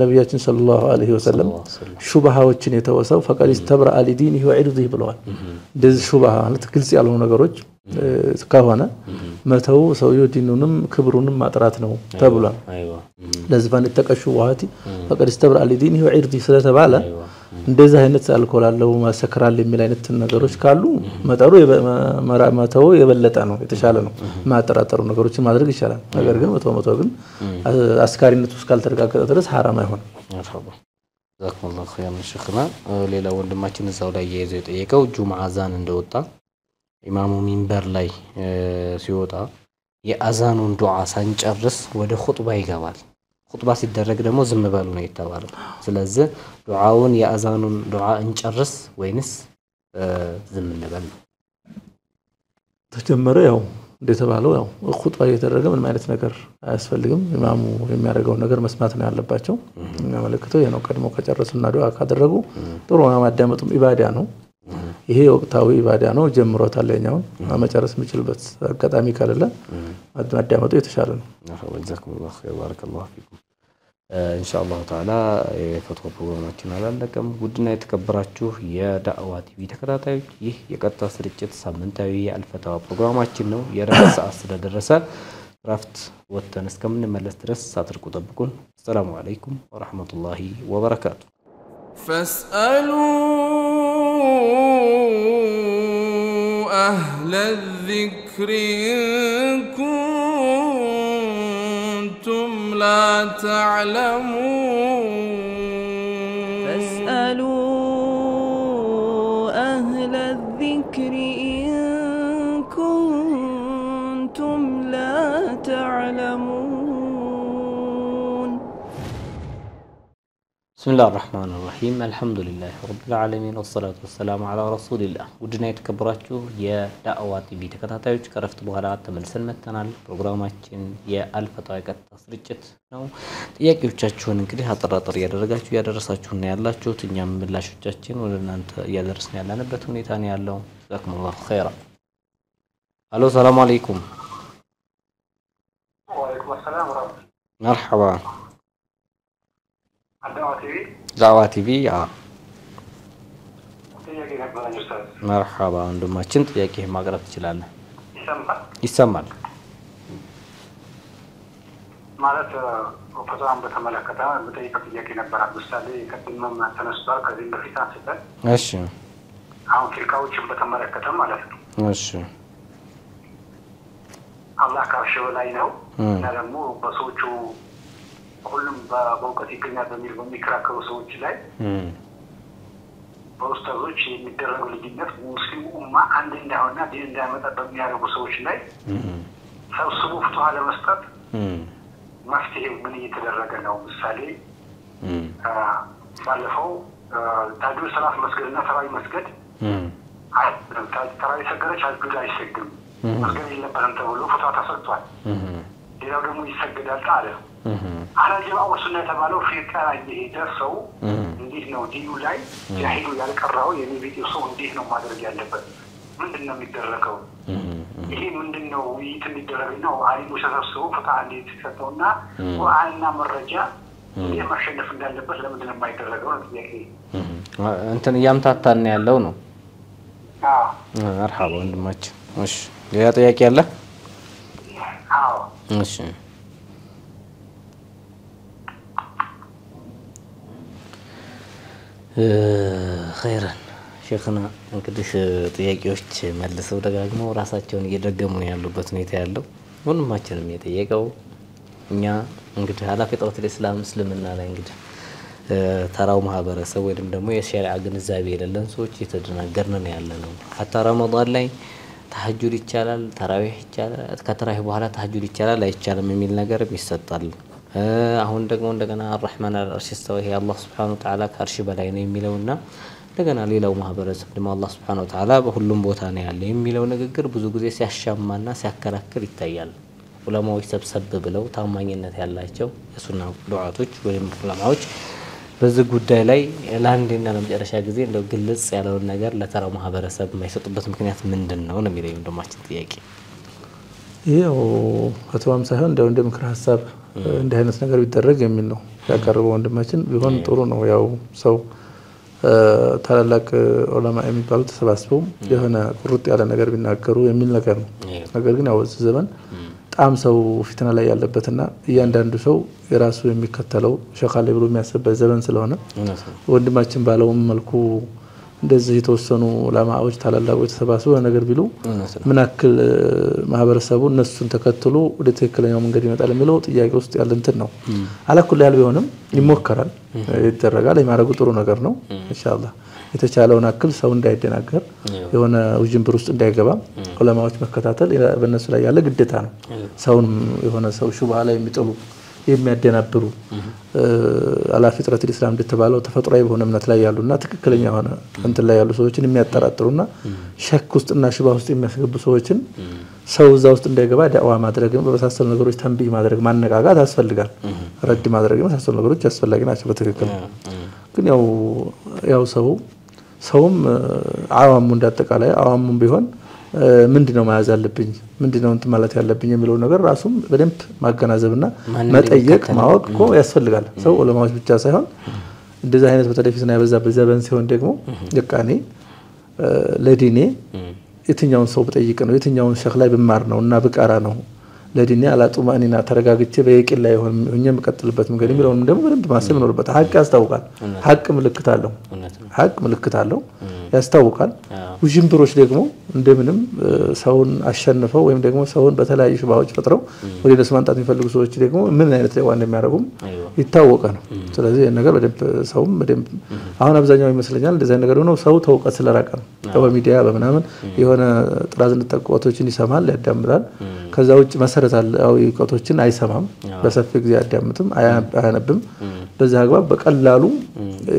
ነብያችን ሰለላሁ ዐለይሂ ወሰለም ሹብሃዎችን የተወሰው فقد استبرأ لدينه وعرضه ብለዋል እንደዚህ ሹብሃ ማለት ግልጽ ያልሆኑ ነገሮች ከሆነ መተው ሰውየው ዲኑንም ክብሩንም ማጥራት ነው ተብሏል ለዚህ ባን ተቀሹ ዋቲ فقد استبرأ لدينه وعرضه ስለተባለ እንደዚህ አይነት አልኮል አለው ማሰከራል የሚል አይነት ነገሮች ካሉ መጠሩ መተው የበለጠ ነው የተሻለ ነው ማጥራጠሩ ነገሮችን ማድረግ ይችላል ነገር ግን መተው ግን አስካሪነቱ እስካልተረጋገጠ ድረስ حرام አይሆንም مرحبا جزاكم الله خيرا شيخنا ሌላ ወንድማችን እዛው ላይ የይዘው ጠየቀው ጁምዓ አዛን እንደወጣ ኢማሙ ሚንበር ላይ ሲወጣ የአዛኑን ዱዓ ሳንጨርስ ወደ ኹጥባ ይገባል ኹጥባ ሲደረግ ደግሞ ዝም በሉ ነው የተባለው ስለዚህ ዱዓውን የአዛኑን ዱዓ እንጨርስ ወይንስ ዝም እንበል ተጀመረ ያው እንደተባለው ያው ኹጥባ እየተደረገ ምን ማለት ነገር አያስፈልግም ኢማሙ የሚያደርገው ነገር መስማት ነው ያለባቸው የሚያመለክተው ይሄ ነው ቀድሞ ከጨረሱና ዱዓ ካደረጉ ጥሩ ነው ማዳመጡም ኢባዳ ነው ይሄ ወቅታዊ ኢባዳ ነው ጀምሮታል ለኛው መጨረስ የሚችልበት አጋጣሚ ካለ ማዳመጡ የተሻለ ነው جزاكم الله خير بارك الله فيكم ان شاء الله تعالى የፈትዋ ፕሮግራማችን አላለቀም ጉድና የተከበራችሁ የዳዕዋ ቲቪ ተከታታዮች ይህ የቀጥታ ስርጭት ሳምንታዊ የአልፈታዋ ፕሮግራማችን ነው የረፍት ሰዓት ስለደረሰ ረፍት ወጥተን እስከምንመለስ ድረስ ሳትርቁ ጠብቁን ሰላም አለይኩም ወራህመቱላሂ ወበረካቱ فاسألوا أهل الذكر إن كنتم لا تعلمون فاسألوا أهل الذكر إن كنتم لا تعلمون بسم الله الرحمن الرحيم الحمد لله رب العالمين والصلاة والسلام على رسول الله ودنا يتكبراتችሁ የዳዕዋ ቲቪ ተከታታዮች ከረፍት በኋላ ተመልሰን መተናል ፕሮግራማችን የአልፈታዋ የቀጥታ ስርጭት ነው ጥያቄዎቻችሁን እንግዲህ አጠራጥር ያደረጋችሁ ያደረሳችሁና ያላችሁት እኛም ምላሾቻችን ወደ እናንተ ያደረስን ያለንበት ሁኔታ ነው ያለው ጀዛኩሙላሁ ኸይራ አሎ ሰላም አለይኩም ወአለይኩም ሰላም مرحبا الدعوة تي في دعوة تي في መርሐባ ወንድማችን ጥያቄ ማቅረብ ትችላለህ ይሰማል ይሰማል ማለት ፈቷን በተመለከተ በጠይቀው ጥያቄ ነበር ምሳሌ ከድመም ተነስቷል ከዚህ በፊት አንስተን እሺ አሁን ፍርቃዎችን በተመለከተ ማለት ነው እሺ አላህ ከአርሽ በላይ ነው እና ደግሞ በሰዎቹ ሁሉም በእውቀት ይገኛል በሚከራከሩ ሰዎች ላይ በኡስታዞች የሚደረገው ልጅነት ሙስሊሙ ኡማ አንድ እንዳይሆንና ዲን እንዳይመጣ በሚያደርጉ ሰዎች ላይ ሰብስቦ ፍትሃ ለመስጠት መፍትሄው ምን እየተደረገ ነው? ምሳሌ ባለፈው ታጁል ሰላት መስገድና ተራዊ መስገድ ተራዊ ሰገደች አጁል አይሰግድም መስገድ የለበትም ተብሎ ፍትሃ ተሰጥቷል። ሌላው ደግሞ ይሰገዳል አለ። አላጅባ ወሱና የተባለው ፍርቃ የሄደ ሰው እንዴት ነው ዲኑ ላይ ያሂዱ ያልቀራው የሚቢው ሰው እንዴት ነው ማድረግ ያለበት? ምንድነው የሚደረገው? ይሄ ምንድነው ውይይት የሚደረገው? አሊሞች ተሰብስበው ፍትሃ እንዴት ሲሰጠውና ቁርአንና መረጃ እንዴት ማሸነፍ እንዳለበት ለምንድነው የማይደረገው ነው ጥያቄ። እንትን ያምታታን ያለው ነው። መርሐባ ወንድማችን እሺ ሌላ ጥያቄ አለ? አዎ እሺ ኸይራን ሼኽና እንግዲህ ጥያቄዎች መልሰው ደጋግመው ራሳቸውን እየደገሙ ነው ያሉበት ሁኔታ ያለው ወንድማችንም የጠየቀው እኛ እንግዲህ ሐላፊ ጠውት ለእስላም እስልምና ላይ እንግዲህ ተራው ማህበረሰብ ወይንም ደግሞ የሸሪዓ ግንዛቤ የሌለን ሰዎች እየተደናገርን ነው ያለነው ሐታ ረመዳን ላይ ተሐጁድ ይቻላል ተራዊህ ይቻላል ከተራዊህ በኋላ ተሐጁድ ይቻላል አይቻልም የሚል ነገር ይሰጣል አሁን ደግሞ እንደገና አርህማን አልአርሽ استوى ይሄ አላህ Subhanahu Wa Ta'ala ከአርሽ በላይ ነው የሚለውና እንደገና ሌላው ማህበረሰብ ደግሞ አላህ Subhanahu Wa Ta'ala በሁሉም ቦታ ነው ያለ የሚለው ንግግር ብዙ ጊዜ ሲያሻማና ሲያከራክር ይታያል ዑለማዎች ሰብሰብ ብለው ታማኝነት ያላቸው የሱና ዱዓቶች ወይም ዑለማዎች በዚህ ጉዳይ ላይ ለአንዴና ለመጨረሻ ጊዜ እንደው ግልጽ ያለውን ነገር ለተራው ማህበረሰብ የማይሰጡበት ምክንያት ምንድነው ነው የሚለው እንደማችን ጥያቄ ይሄው ፈትዋም ሳይሆን እንደ ምክር ሐሳብ እንደ አይነት ነገር ቢደረግ የሚል ነው ያቀርበው ወንድማችን ቢሆን ጥሩ ነው ያው ሰው ታላላቅ ዑለማ የሚባሉ ተሰባስበው የሆነ ቁርጥ ያለ ነገር ቢናገሩ የሚል ነገር ነው ነገር ግን ያው እዚህ ዘመን ጣም ሰው ፊትና ላይ ያለበትና እያንዳንዱ ሰው የራሱ የሚከተለው ሸኻሌ ብሎ የሚያስበው ዘመን ስለሆነ ወንድማችን ባለው መልኩ እንደዚህ የተወሰኑ ዑለማዎች ታላላቆች ተሰባስበው ነገር ቢሉ ምንአክል ማህበረሰቡ እነሱን ተከትሎ ወደ ትክክለኛው መንገድ ይመጣል የሚለው ጥያቄ ውስጥ ያለ እንትን ነው አላኩል ያህል ቢሆንም ይሞከራል ይደረጋል የማረጉ ጥሩ ነገር ነው ኢንሻአላህ የተቻለውን አክል ሰው እንዳይደናገር የሆነ ውጅንብር ውስጥ እንዳይገባ ዑለማዎች መከታተል በእነሱ ላይ ያለ ግዴታ ነው ሰውን የሆነ ሰው ሹብሃ ላይ የሚጥሉ የሚያደናብሩ አላ ፊጥረት الاسلام እንደተባለው ተፈጥሯዊ በሆነ እምነት ላይ ያሉና ትክክለኛ ሆነ እንትን ላይ ያሉ ሰዎችን የሚያጠራጥሩና ሸክ ውስጥና ሽባ ውስጥ የሚያስገቡ ሰዎችን ሰው እዛ ውስጥ እንዳይገባ ዳዋ ማድረግ በመሳሰሉ ነገሮች ተንቢህ ማድረግ ማነቃቃት ያስፈልጋል ረድ ማድረግ በመሳሰሉ ነገሮች ያስፈልጋል ናቸው በትክክል ግን ያው ሰውም አዋሙ እንዳጠቃላይ አዋሙም ቢሆን ምንድነው ማያዝ ያለብኝ ምንድነው እንት ማለት ያለብኝ የሚለው ነገር ራሱም በደንብ ማገናዘብና መጠየቅ ማወቅ እኮ ያስፈልጋል ሰው ዑለማዎች ብቻ ሳይሆን እንደዚህ አይነት በተለፊስና ያበዛበት ዘመን ሲሆን ደግሞ ለቃኔ ለዲኔ የትኛውን ሰው በጠይቅ ነው የትኛውን ሸኽ ላይ በማር ነውና በቃራ ነው ለዲኔ አላጡማኒና ተረጋግቼ በየቂል ላይ ሆኜ መቀጥልበት መንገድ የሚለውን ደግሞ በደንብ ማሰብ ይኖርበታል ሐቅ ያስታውቃል ሐቅ ምልክት አለው ያስታውቃል ውጅንብሮች ደግሞ እንደምንም ሰውን አሸንፈው ወይም ደግሞ ሰውን በተለያዩ ሽባዎች ፈጥረው ወደ ደስ ማንጣት የሚፈልጉ ሰዎች ደግሞ ምን አይነት ላይ ዋን እንደሚያደርጉም ይታወቃ ነው ስለዚህ ነገር በደንብ ሰውም በደንብ አሁን አብዛኛው ይመስለኛል እንደዚህ ነገር ነው ሰው ተውቀት ስለራቀ ነው በሚዲያ በመናምን የሆነ ጥራዝ እንተቆቶችን ይሰማል ያዳምጣል ከዛ ውጭ መሰረታዊ እውቀቶችን አይሰማም በሰፊ ጊዜ ያዳምጥም አያነብም በዛ አግባብ በቀላሉ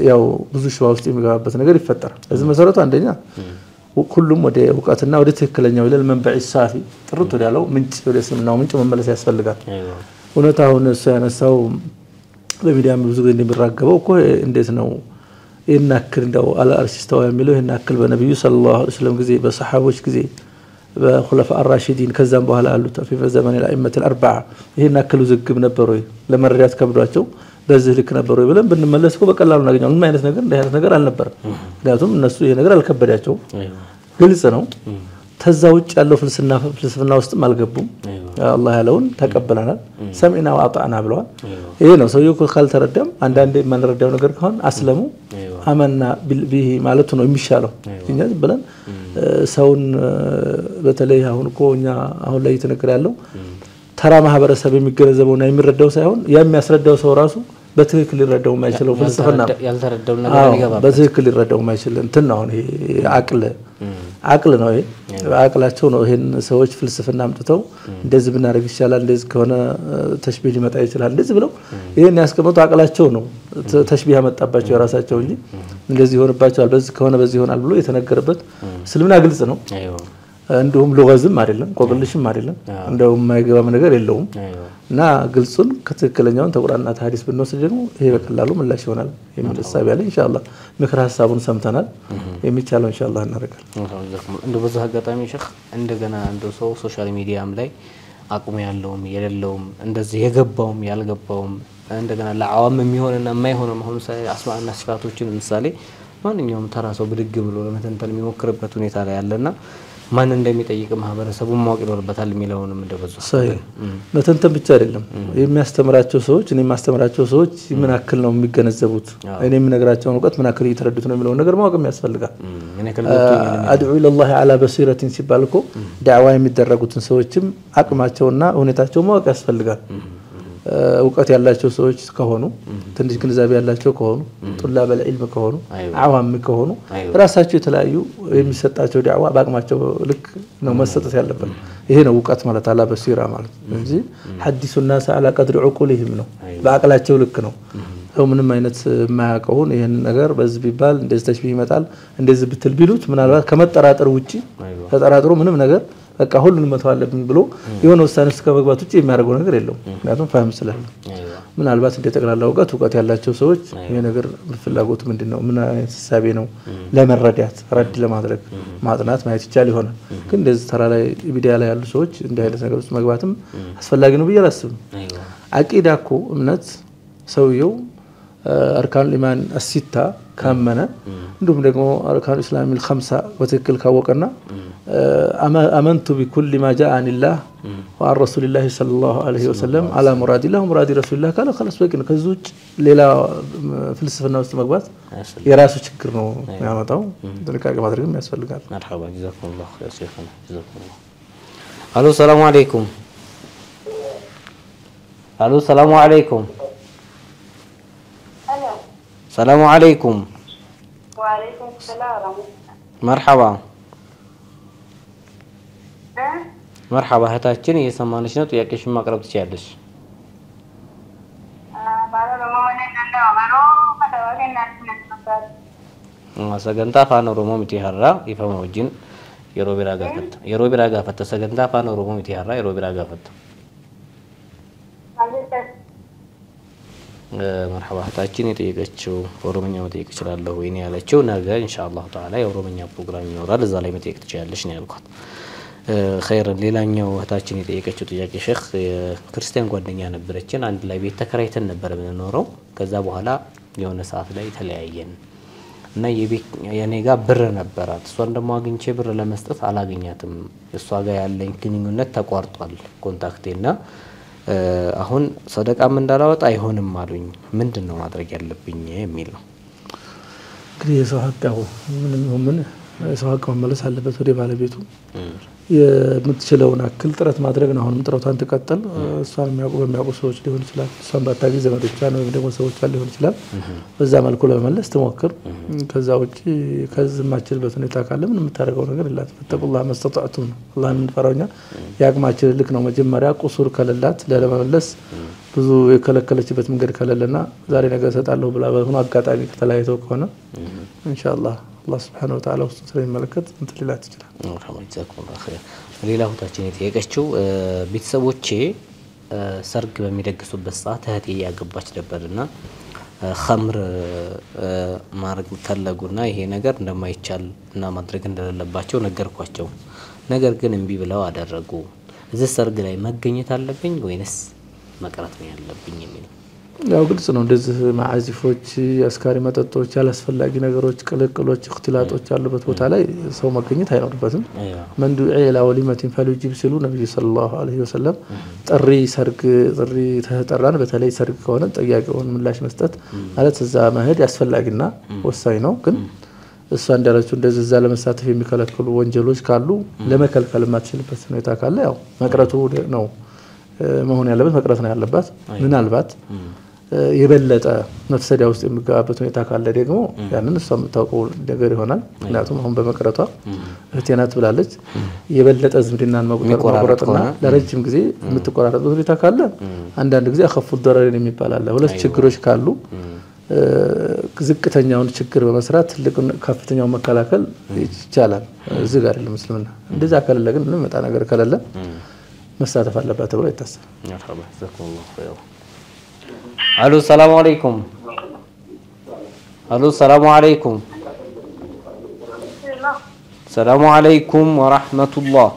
ያው ብዙ ሽባ ውስጥ የሚገባበት ነገር ይፈጠራል እዚህ መሰረቱ አንደኛ ሁሉም ወደ ዕውቀትና ወደ ትክክለኛው ይላል መንበዕ ሳፊ ጥርት ወዳለው ምንጭ ወደ እስልምናው ምንጭ መመለስ ያስፈልጋል እውነታውን እሱ ያነሳው በሚዲያም ብዙ ጊዜ እንደሚራገበው እኮ እንዴት ነው ይናክል እንደው አልአርሽ استوى የሚለው ይናክል በነብዩ ሰለላሁ ዐለይሂ ወሰለም ጊዜ በሰሃቦች ጊዜ በኹለፋ አራሺዲን ከዛም በኋላ አሉት في زمن الائمه الاربعه ይሄናክሉ ዝግብ ነበር ወይ ለመረዳት ከብዷቸው በዚህ ልክ ነበሩ ብለን ብንመለስ እኮ በቀላሉ እናገኛለን ምን አይነት ነገር እንደ አይነት ነገር አልነበረም ምክንያቱም እነሱ ይሄ ነገር አልከበዳቸው ግልጽ ነው ተዛ ውጭ ያለው ፍልስፍና ውስጥም አልገቡም አላህ ያለውን ተቀበለናል ሰሚና ወአጣና ብለዋል ይሄ ነው ሰውየው ካልተረዳም አንዳንዴ ማንረዳው ነገር ከሆነ አስለሙ አመና ቢሂ ማለት ነው የሚሻለው እኛ ብለን ሰውን በተለይ አሁን ኮኛ አሁን ላይ የተነገረ ያለው ተራ ማህበረሰብ የሚገነዘበውና የሚረዳው ሳይሆን የሚያስረዳው ሰው ራሱ በትክክል ይረዳው የማይችለው ፍልስፍና ያልተረዳው ነገር ይገባል በትክክል ይረዳው የማይችል እንትን ነው ይሄ አቅል ነው ይሄ አቅላቸው ነው ይሄን ሰዎች ፍልስፍና አምጥተው እንደዚህ ብናረግ ይችላል እንደዚህ ከሆነ ተሽቢህ ሊመጣ ይችላል እንደዚህ ብለው ይሄን ያስቀመጡ አቅላቸው ነው ተሽቢህ ያመጣባቸው የራሳቸው እንጂ እንደዚህ ሆነባቸዋል በዚህ ከሆነ በዚህ ይሆናል ብሎ የተነገረበት እስልምና ግልጽ ነው እንደውም ሉጋዝም አይደለም ቆቅልሽም አይደለም እንደውም የማይገባም ነገር የለውም እና ግልጹን ከትክክለኛው ተቁርአንና ሐዲስ ብንወስድ ደግሞ ይሄ በቀላሉ ምላሽ ይሆናል የሚል ሐሳብ ያለ ኢንሻአላህ ምክር ሐሳቡን ሰምተናል የሚቻለው ኢንሻአላህ እናደርጋለን እንደው በዛ አጋጣሚ ሸኽ እንደገና እንደው ሰው ሶሻል ሚዲያም ላይ አቅሙ ያለውም የሌለውም እንደዚህ የገባውም ያልገባውም እንደገና ለዓዋም የሚሆንና የማይሆን አሁን አስማእና ሲፋቶችን ምሳሌ ማንኛውም ተራ ሰው ብድግ ብሎ ለመተንተን የሚሞክርበት ሁኔታ ላይ ያለና ማን እንደሚጠይቅ ማህበረሰቡን ማወቅ ይኖርበታል የሚለውንም እንደበዙ መተንተን ብቻ አይደለም የሚያስተምራቸው ሰዎች እኔ ማስተምራቸው ሰዎች ምን አክል ነው የሚገነዘቡት እኔ የምነግራቸው ዕውቀት ምን አክል እየተረዱት ነው የሚለው ነገር ማወቅ ያስፈልጋል አድዑ ኢላላህ አላ በሲረቲን ሲባልኮ ዳዕዋ የሚደረጉትን ሰዎችም አቅማቸውና ሁኔታቸው ማወቅ ያስፈልጋል ዕውቀት ያላቸው ሰዎች ከሆኑ ትንሽ ግንዛቤ ያላቸው ከሆኑ ጡላብ العلم ከሆኑ አዋም ከሆኑ ራሳቸው የተለያዩ የሚሰጣቸው ዳዕዋ ባቅማቸው ልክ ነው መሰጠት ያለበት ይሄ ነው ዕውቀት ማለት አላ በሲራ ማለት እንጂ ሐዲሱ الناس على قدر عقولهم ነው ባቅላቸው ልክ ነው ሰው ምንም አይነት ማያቀውን ይሄን ነገር በዚህ ቢባል እንደዚህ ተሽቢህ ይመጣል እንደዚህ ብትል ቢሉት ምናልባት ከመጠራጠር ውጪ ተጠራጥሮ ምንም ነገር በቃ ሁሉንም መተው አለብኝ ብሎ የሆነ ውሳኔ ውስጥ ከመግባት ውጪ የሚያደርገው ነገር የለውም ምክንያቱም ፈህም ስላለ ምናልባት እንደ ጠቅላላ ዕውቀት ያላቸው ሰዎች ይሄ ነገር ፍላጎቱ ምንድነው ምን አይነት ሐሳቤ ነው ለመረዳት ረድ ለማድረግ ማጥናት ማየት ይቻል ይሆናል ግን እንደዚህ ተራ ላይ ቪዲዮ ላይ ያሉ ሰዎች እንደ አይነት ነገር ውስጥ መግባትም አስፈላጊ ነው ብዬ አላስብም አቂዳኮ እምነት ሰውየው أركان الإيمان الستة كامنة عندهم دقمو أركان الإسلام الخمسة وتكل كوكرنا أمنت بكل ما جاء عن الله وعن رسول الله صلى الله عليه وسلم على مراد الله ومراد رسول الله قال خلاص بقينا كزوج ليلة فلسفة وسط مقبات يراسو شكرنا يا متاو ذلك ما أدري ما يسفل قال مرحبا جزاكم الله خير شيخنا جزاكم الله ألو السلام عليكم ألو السلام عليكم السلام عليكم وعليكم السلام مرحبا مرحبا هتاچين እየሰማንሽ ነው ጥያቄሽን ማቅረብ ትችያለሽ ሰገንታ ፋኖ ሮሞ ምትያራ ይፈማውጂን የሮቢራ ጋፈተ ሰገንታ ፋኖ ሮሞ ምትያራ የሮቢራ ጋፈተ مرحبا هتاچين የጠየቀችው ኦሮሞኛ መጠየቅ ይችላል ወይ ነው ያለችው ነገ ኢንሻአላህ ተዓላ የኦሮሞኛ ፕሮግራም ይኖራል እዛ ላይ መጠየቅ ትችያለሽ ነው ያልኳት خير ሌላኛው هتاچين የጠየቀችው ጥያቄ ሼክ ክርስቲያን ጓደኛ ነበረችን አንድ ላይ ቤት ተከራይተን ነበር የምንኖረው ከዛ በኋላ የሆነ ሰዓት ላይ ተለያየን እና የኔ ጋር ብር ነበራት እሷን ደግሞ አግኝቼ ብር ለመስጠት አላገኛትም እሷ ጋር ያለኝ ግንኙነት ተቋርጧል ኮንታክቴና አሁን ሰደቃም እንዳላወጣ አይሆንም አሉኝ ምንድነው ማድረግ ያለብኝ የሚል ነው እንግዲህ የሰው ሀቃው ምን የሰው ሀቅ መመለስ አለበት ወደ ባለቤቱ የምትችለውን አክል ጥረት ማድረግ ነው አሁንም ጥረቷን ተቀጠል እሷን የሚያውቁ ሰዎች ሊሆን ይችላል እሷን ባታገኝ ዘመዶቿ ነው ወይም ደግሞ ሰዎች ሊሆን ይችላል በዛ መልኩ ለመመለስ ተሞክር ከዛ ውጪ ከዝማችልበት ሁኔታ ካለ ምን የምታደርገው ነገር የላት ተጠቁላ መስተጣቱ ነው አላህ ምን ፈራውኛ ያቅማችል ልክ ነው መጀመሪያ ቁሱር ከለላት ለመመለስ ብዙ የከለከለችበት መንገድ ከለለና ዛሬ ነገር ሰጣለሁ ብላ በሆነ አጋጣሚ ከተለያይተው ከሆነ ኢንሻአላህ الله سبحانه وتعالى وصل الملكات انت لا تجرا مرحبا جزاكم الله خير ሌላው ታችን የጠየቀችው ቤተሰቦቼ ሰርግ በሚደግሱበት ሰዓት እህቴ ያገባች ነበርና ኸምር ማረግ ተለጉና ይሄ ነገር እንደማይቻል እና ማድረግ እንደሌለባቸው ነገርኳቸው ነገር ግን እንቢ ብለው አደረጉ እዚህ ሰርግ ላይ መገኘት አለብኝ ወይንስ መቅረት ነው ያለብኝ የሚል ያው ግልጽ ነው እንደዚህ ማዓዚፎች አስካሪ መጠጦች ያላስፈላጊ ነገሮች ቅልቅሎች እክትላጦች ያሉበት ቦታ ላይ ሰው መገኘት አይኖርበትም መንዱ ኢላ ወሊመቲን ፈሉጂብ ሲሉ ነብዩ ሰለላሁ ዐለይሂ ወሰለም ጥሪ ሰርግ ጥሪ ተጠራን በተለይ ሰርግ ከሆነ ጥያቄውን ምላሽ መስጠት ማለት እዛ መሄድ ያስፈልጋልና ወሳኝ ነው ግን እሷ እንዳለችው እንደዚህ እዛ ለመሳተፍ የሚከለክሉ ወንጀሎች ካሉ ለመከልከል ማትችልበት ሁኔታ ካለ ያው መቅረቱ ነው መሆን ያለበት መቅረት ነው ያለበት ምናልባት የበለጠ መፍሰዳ ውስጥ የሚገባበት ሁኔታ ካለ ደግሞ ያንን እሷ የምታውቀው ነገር ይሆናል ምክንያቱም አሁን በመቅረቷ እህቴናት ብላለች የበለጠ ዝምድናን መቆረጥና ለረጅም ጊዜ የምትቆራረጥበት ሁኔታ ካለ አንዳንድ ጊዜ አخف الضرر የሚባል አለ ሁለት ችግሮች ካሉ ዝቅተኛውን ችግር በመስራት ከፍተኛውን መከላከል ይቻላል እዚህ ጋር ለሙስሊምና እንደዛ ካለ ግን ምንም መጣ ነገር ካለ መሳተፍ አለበት ተብሎ ይታሰብ مرحبا جزاكم الله خير الو السلام عليكم الو السلام عليكم السلام عليكم ورحمة الله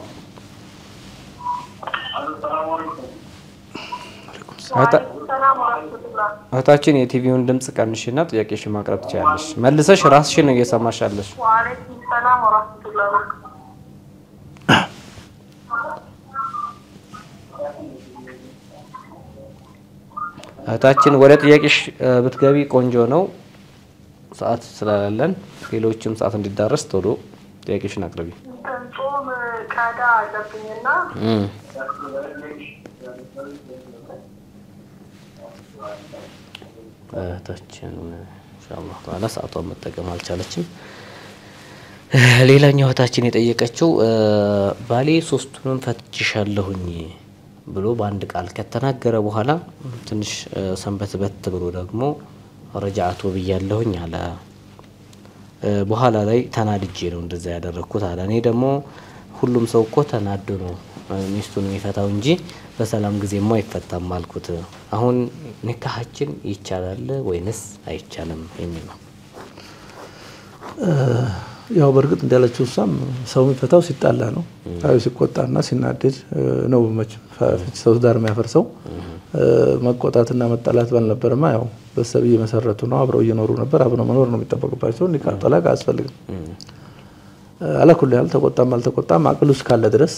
እህታችን የቲቪውን ድምጽ ቀንሽና ጥያቄሽን ማቅረብ ትችያለሽ መልሰሽ ራስሽን እየሰማሽ አለሽ ወአለይኩም ሰላም ወራህመቱላህ እህታችን ወደ ጥያቄሽ ብትገቢ ቆንጆ ነው ሰዓት ስለሌለን ሌሎችም ሰዓት እንዲዳረስ ቶሎ ጥያቄሽን አቅርቢ ጾም ቀዳ አለብኝና እህታችን ኢንሻአላህ ታላ ሰዓቷን መጠቀም አልቻለችም ሌላኛው እህታችን የጠየቀችው ባሌ ሶስቱንም ፈትቻለሁኝ ብሎ በአንድ ቃል ከተናገረ በኋላ ትንሽ ሰንበትበት ብሎ ደግሞ ረጃዓቱ ብያለሁኝ አለ በኋላ ላይ ተናድጄ ነው እንደዛ ያደረኩት አለ እኔ ደግሞ ሁሉም ሰው እኮ ተናዶ ነው ሚስቱን የሚፈታው እንጂ በሰላም ጊዜማ አይፈታም አልኩት አሁን ንካሃችን ይቻላል ወይንስ አይቻልም የሚል ነው ያው በርግጥ እንዳለችው ሰው የሚፈታው ሲጣላ ነው አይ ሲቆጣና ሲናደድ ነው መቼም ሰው ዳር የሚያፈርሰው መቆጣትና መጣላት ባልነበረማ ያው በሰብይ መሰረቱ ነው አብረው እየኖሩ ነበር አብረው መኖር ነው የሚጠበቅባቸው እንዲህ ካጠላቅ አስፈልግም አላኩል ያል ተቆጣም አልተቆጣም አቅሉስ ካለ ድረስ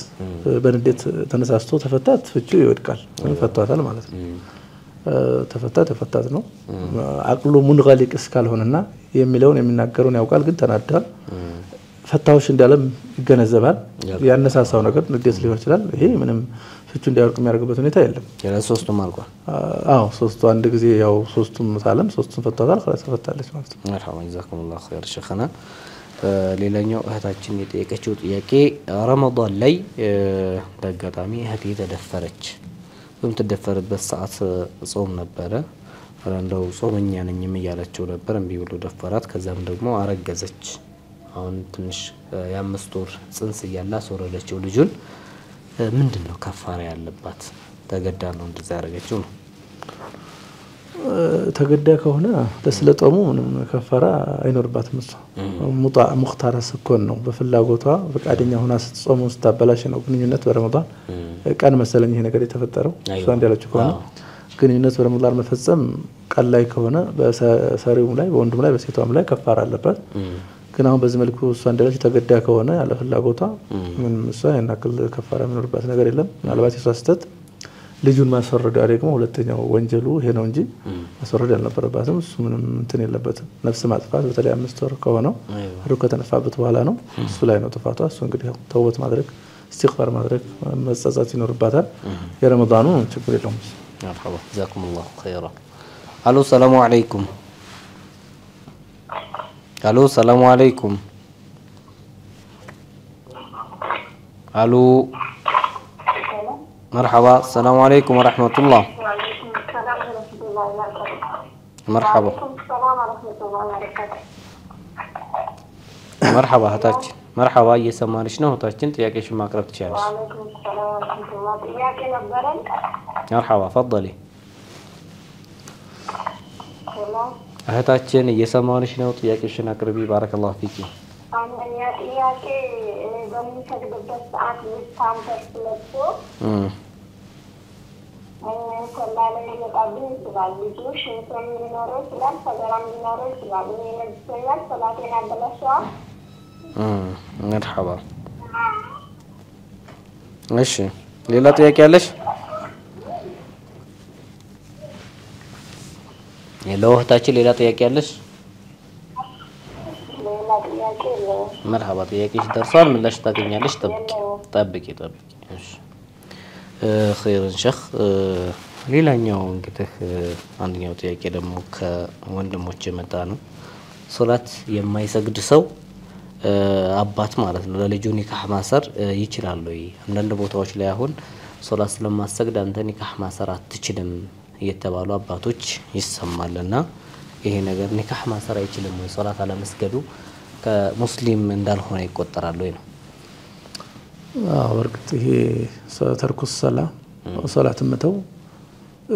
በንዴት ተነሳስቶ ተፈታት ፍቹ ይወድቃል ፈቷታል ማለት ነው ተፈታት ነው አቅሉ ሙንገሊቅ እስካልሆነና የሚለውን የሚናገሩን ያውቃል ግን ተናዳል ፈታውሽ እንዳለም ይገነዘባል ያነሳሳው ነገር ንዴት ሊሆን ይችላል ይሄ ምንም ፍቹ እንዲያወርቅ የሚያርግበት ሁኔታ የለም ሶስቱም አልቋል አዎ ሶስቱ አንድ ጊዜ ያው ሶስቱም ሳለም ሶስቱም ፈቷታል خلاص ፈታለች ማለት ነው مرحبا جزاكم الله خير شيخنا ሌላኛው እህታችን የጠየቀችው ጥያቄ ረመዳን ላይ በአጋጣሚ እህቴ ተደፈረች በምትደፈርበት ሰዓት ጾም ነበረ እንደው ጾመኛ ነኝም እያለችው ነበር እንቢ ብሎ ደፈራት ከዛም ደግሞ አረገዘች አሁን ትንሽ የ5 ወር ጽንስ ያያላ ሶረለችው ልጁን ምንድነው ከፋራ ያለባት ተገዳ ነው እንደዛ ያረጋችው ነው ተገዳ ከሆነ ለስለጦሙ ምንም ከፋራ አይኖርባትም እሷ ሙഖታራ ስኮን ነው በፍላጎቷ በቃደኛ ሆና ስትጾም ስታበላሽ ነው ግንኙነት በረመዳን ቀን መሰለኝ ይሄ ነገር የተፈጠረው እሷ እንዳለችው ከሆነ ግንኙነት በረመዳን መፈጸም ቀን ላይ ከሆነ በሰሪውም ላይ በወንዱም ላይ በሴቷም ላይ ከፋራ አለበት ግን አሁን በዚህ መልኩ እሷ እንዳለችው ተገዳ ከሆነ ያለ ፍላጎቷ ምን እሷ ያናክል ከፋራ የሚኖርባት ነገር የለም ምናልባት እሷ ስተት ልጁን ማስፈረድ ደግሞ ሁለተኛው ወንጀሉ ይሄ ነው እንጂ ማስፈረድ ያልነበረባትም እሱ ምንም እንትን የለበትም ነፍስ ማጥፋት በተለይ 5 ወር ከሆነው ሩክ ከተነፋበት በኋላ ነው እሱ ላይ ነው ጥፋቷ እሱ እንግዲህ ተውበት ማድረግ استغفار ማድረግ መጸጸት ይኖርባታል የረመዳኑ ችግር የለውም مرحبا جزاكم الله خيرا الو السلام عليكم الو السلام عليكم الو مرحبا السلام عليكم ورحمة الله وعليكم السلام ورحمة الله وبركاته مرحبا وعليكم السلام ورحمة الله وبركاته مرحبا هتاج مرحبا እየሰማንሽ ነው እህታችን ጥያቄሽን ማቅረብ ትችያለሽ وعليكم السلام ورحمة الله ጥያቄ ነበረኝ مرحبا تفضلي እህታችን እየሰማንሽ ነው ጥያቄሽን አቅርቢ ባረከላሁ ፊኪ አንደኛ ጥያቄ በሚሰግድበት ሰዓት ምሳንበር ስለቶ ሰላለ ይመጣብኝ ይችላል ልጆች ሽንፍም ሊኖረው ይችላል ሰገራም ሊኖረው ይችላል ይመልሰኛል ሰላቴን አበላሸዋል مرحبا እሺ ሌላ ጥያቄ አለሽ እህታችን ሌላ ጥያቄ አለሽ ሌላ ጥያቄ مرحبا ጥያቄሽ ደርሷል ምላሽ ታገኛለሽ ጠብቂ እሺ خير شيخ ሌላኛው እንግዲህ አንደኛው ጥያቄ ደግሞ ከወንድሞች የመጣ ነው ሶላት የማይሰግድ ሰው አባት ማለት ነው ለልጁ ኒካህ ማሰር ይችላል ወይ አንዳንድ ቦታዎች ላይ አሁን ሶላት ስለማሰግድ አንተ ኒካህ ማሰር አትችልም እየተባሉ አባቶች ይሰማልና ይሄ ነገር ኒካህ ማሰር አይችልም ወይ ሶላት አለመስገዱ ከሙስሊም እንዳልሆነ ይቆጠራል ወይ ነው ወርቅት ይሄ ተርኩ ሶላት መተው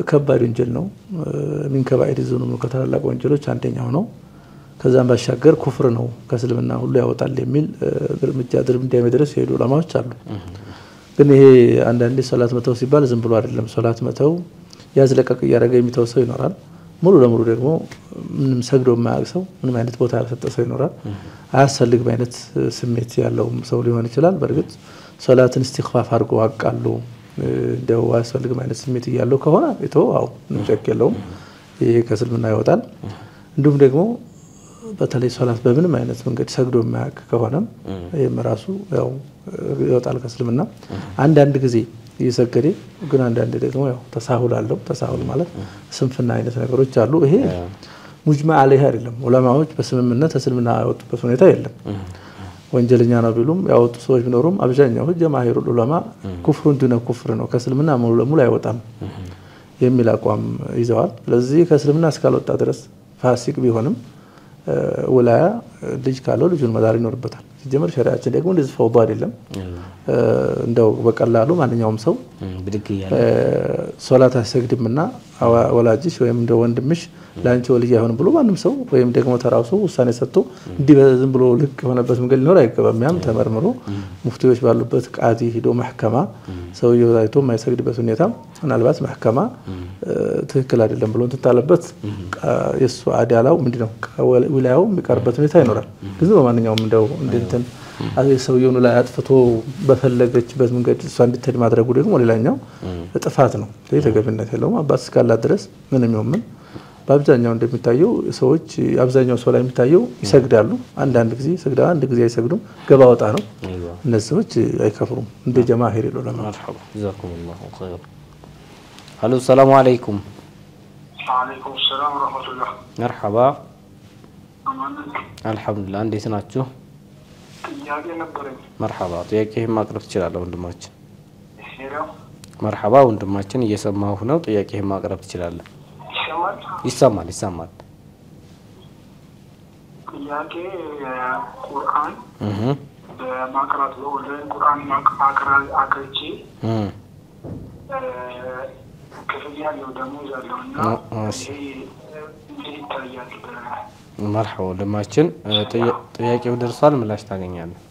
ከባድ ወንጀል ነው ምን ከባይር ዝኑም ከተላላቅ ወንጀሎች አንደኛው ነው ከዛም ባሻገር ኩፍር ነው ከእስልምና ሁሉ ያወጣል የሚል እርምጃ እንደሚደርስ ሄዱ ዑለማዎች አሉ ግን ይሄ አንዳንዴ ሶላት መተው ሲባል ዝም ብሎ አይደለም ሶላት መተው ያዝለቀቅ ያረገ የሚተው ሰው ይኖራል ሙሉ ለሙሉ ደግሞ ምንም ሰግዶ የማያውቅ ምንም አይነት ቦታ ያልሰጠ ሰው ይኖራል አያስፈልግም አይነት ስሜት ያለው ሰው ሊሆን ይችላል በርግጥ ሶላትን ኢስቲግፋፍ አድርጎ አቃሉ እንደው አያስፈልግም አይነት ስሜት ያለው ከሆነ ይተው እንጨከለው ይሄ ከእስልምና ይወጣል እንዲሁም ደግሞ በተለይ ሶላት በምንም አይነት መንገድ ሰግዶ የማያውቅ ከሆነ የመራሱ ያው ይወጣል ከእስልምና አንድ ጊዜ ይሰገደ ግን አንድ ደግሞ ያው ተሳሁል አለው ተሳሁል ማለት ስንፍና አይነት ነገሮች አሉ ይሄ ሙጅማ አለህ አይደለም ዑለማዎች በስምምነት እስልምና ያወጡበት ሁኔታ የለም ወንጀለኛ ነው ቢሉም ያወጡ ሰዎች ቢኖሩም አብዛኛው ጀማዓሂሩ ዑለማ ኩፍሩን ዱነ ኩፍር ነው ከእስልምና ሙሉ ለሙሉ አይወጣም የሚል አቋም ይዘዋል ለዚህ ከእስልምና እስካልወጣ ድረስ ፋሲቅ ቢሆንም ወላያ ልጅ ካለው ልጁን መዳር ይኖርበታል ሲጀመር ሸሪዓችን ደግሞ እንደዚህ ፈውዶ አይደለም እንደው በቀላሉ ማንኛውም ሰው ብድግ ይያል ሶላት አሰግድምና ወላጅሽ ወይም እንደ ወንድምሽ ላንቺ ወልይ አይሆን ብሎ ማንም ሰው ወይም ደግሞ ተራውሶ ውሳኔ ሰጥቶ እንዲ በዝም ብሎ ልክ ሆነበት መንገድ ሊኖር አይገባም ያም ተመርምሮ ሙፍቲዎች ባሉበት ቃዲ ሄዶ መሐከማ ሰውየው አይቶ ማይሰግድበት ሁኔታ ምናልባት መሐከማ ትክክል አይደለም ብሎ ተጣለበት የሱ አዳላው ምንድነው ወላያው የሚቀርበት ሁኔታ ይኖራል ግን በማንኛውም እንደው እንትን ሰውየው ላይ አጥፍቶ በፈለገችበት መንገድ እሷ እንድትሄድ ማድረጉ ደግሞ ሌላኛው ጥፋት ነው ተገቢነት የለውም አባስ ካላ ድረስ ምንም ይሁን በአብዛኛው እንደሚታየው ሰዎች አብዛኛው ሰው ላይ የሚታየው ይሰግዳሉ አንድ ጊዜ ይሰግዳሉ አንድ ጊዜ አይሰግዱም ገባ ወጣ ነው እነዚህ ሰዎች አይከፍሩም እንደ ጀማዓሂር ዑለማ مرحبا جزاكم الله خير الو السلام عليكم وعليكم السلام ورحمة الله مرحبا الحمد لله እንዴት ናችሁ ጥያቄ ነበረኝ مرحبا ጥያቄህን ማቅረብ ትችላለህ ወንድማችን ሄሎ مرحبا ወንድማችን እየሰማሁ ነው ጥያቄህን ማቅረብ ትችላለህ ይሰማል ጥያቄ ቁርአን በማቅራት ለኦንላይን ቁርአን ማቅራት አከቺ ክፍያ ያለው ደሞዝ አለውና ይሄ ይታያል مرحبا ወንድማችን ጥያቄው ደርሷል ምላሽ ታገኛለህ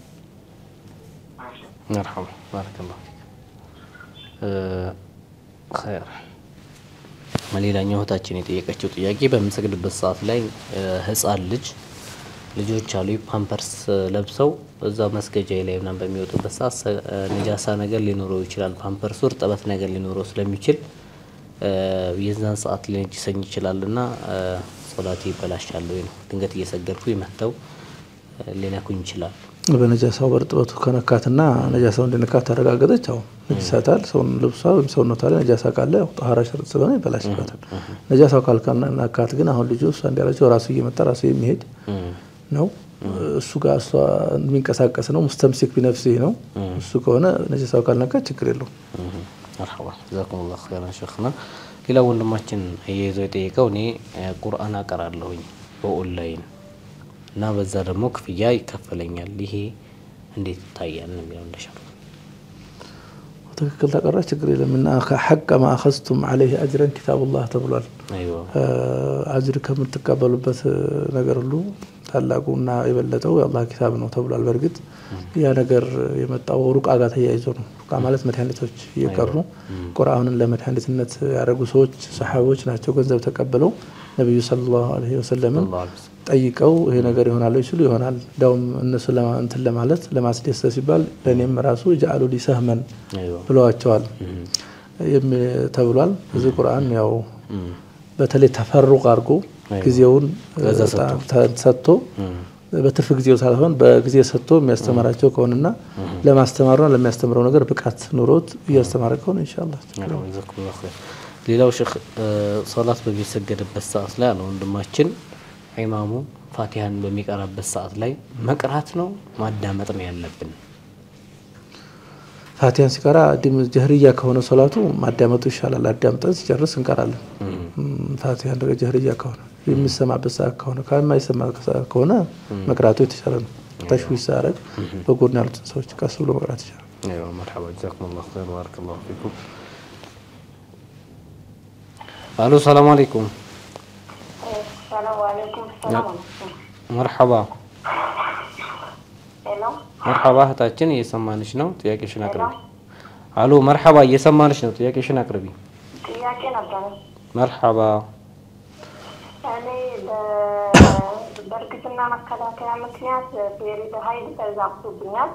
مرحبا بارك الله خير ሌላኛው እህታችን የጠየቀችው ጥያቄ በምንሰግድበት ሰዓት ላይ ህፃን ልጆች አሉ ፓምፐርስ ለብሰው እዛ መስገጃ ላይ ምናምን በሚወጡበት ሰዓት ነጃሳ ነገር ሊኖረው ይችላል ፓምፐርሱ እርጥበት ነገር ሊኖረው ስለሚችል የዛን ሰዓት ሊነጅሰኝ ይችላልና ሶላቴ ይበላሻል ወይ ነው ድንገት እየሰገድኩ ይመጣው ሊነኩኝ ይችላል በነጃሳው በርጥበቱ ከነካትና ነጃሳው እንደነካት ተረጋገጠች አው ነጃሳታል ሰውን ልብሷ ወይም ሰውነቷ ላይ ነጃሳ ካለ ጣሃራ ሸርጥ ስለሆነ ይበላሽባታል ነጃሳው ካልካት ግን አሁን ልጁ እሷ እንዲያላቸው ራሱ እየመጣ ራሱ የሚሄድ ነው እሱ ጋር እሷ የሚንቀሳቀስ ነው ሙስተምሲክ بنفسه ነው እሱ ከሆነ ነጃሳው ካልነካ ችግር የለው مرحبا جزاكم الله خيرا شيخنا ሌላ ወንድማችን እየይዘው የጠየቀው እኔ ቁርአን አቀራለሁኝ በኦንላይን እና በዛ ደግሞ ክፍያ ይከፈለኛል ይሄ እንዴት ታያል ነው የሚለው እንደሻው ትክክል ተቀራ ችግር የለምና حق ما اخذتم عليه اجرا كتاب الله ተብሏል አይዋ አጅር ከምትቀበሉበት ነገር ሁሉ ታላቁና የበለጠው የአላህ ኪታብ ነው ተብሏል በርግጥ ያ ነገር የመጣው ሩቃ ጋር ተያይዞ ነው ማለት መድኃኒቶች እየቀሩ ቁርአንን ለመድኃኒትነት ያደረጉ ሰዎች ሰሃቦች ናቸው ገንዘብ ተቀበለው ነብዩ ሰለላሁ ዐለይሂ ወሰለም ጠይቀው ይሄ ነገር ይሆናል ይችላል ይሆናል ዳውም እነሱ ለማንተን ለማለት ለማስደሰት ሲባል ለኔም ራሱ ጃአሉ ሊሰህመን ብለዋቸዋል ተብሏል እዚህ ቁርአን ያው በተለይ ተፈሩቅ አድርጎ ጊዜውን ተሰጥቶ በትርፍ ጊዜው ሳይሆን በጊዜ ሰጥቶ የሚያስተምራቸው ከሆነና ለማስተማርና ለሚያስተምረው ነገር ብቃት ኑሮት እያስተማረ ከሆነ ኢንሻአላህ ሌላው ሼክ ሶላት በሚሰገድበት ሰዓት ላይ ነው ወንድማችን ኢማሙ ፋቲሃን በሚቀራበት ሰዓት ላይ መቅራት ነው ማዳመጥ ነው ያለብን ፋቲሃን ሲቀራ ድም ጀህሪያ ከሆነ ሶላቱ ማዳመጡ ይሻላል አዳምጠን ሲጨርስ እንቀራለን ፋቲሃን ደግሞ ጀህሪያ ከሆነ የሚሰማበት ሰዓት ከሆነ ከማይሰማ ከሆነ መቅራቱ የተሻለ ነው ተሽዊሽ ሳረግ በጎን ያሉት ሰዎች ቀስ ብሎ መቅራት ይችላል ايوه مرحبا جزاكم الله خير وبارك الله فيكم الو السلام عليكم السلام عليكم مرحبا الو مرحبا እህታችን እየሰማንሽ ነው ጥያቄሽን አቅርቢ አሎ مرحبا እየሰማንሽ ነው ጥያቄሽን አቅርቢ ጥያቄ ነበር مرحبا እኔ በእርግዝና መከላከያ ምክንያት ፔሪድ ኃይል ተዛብቶብኛል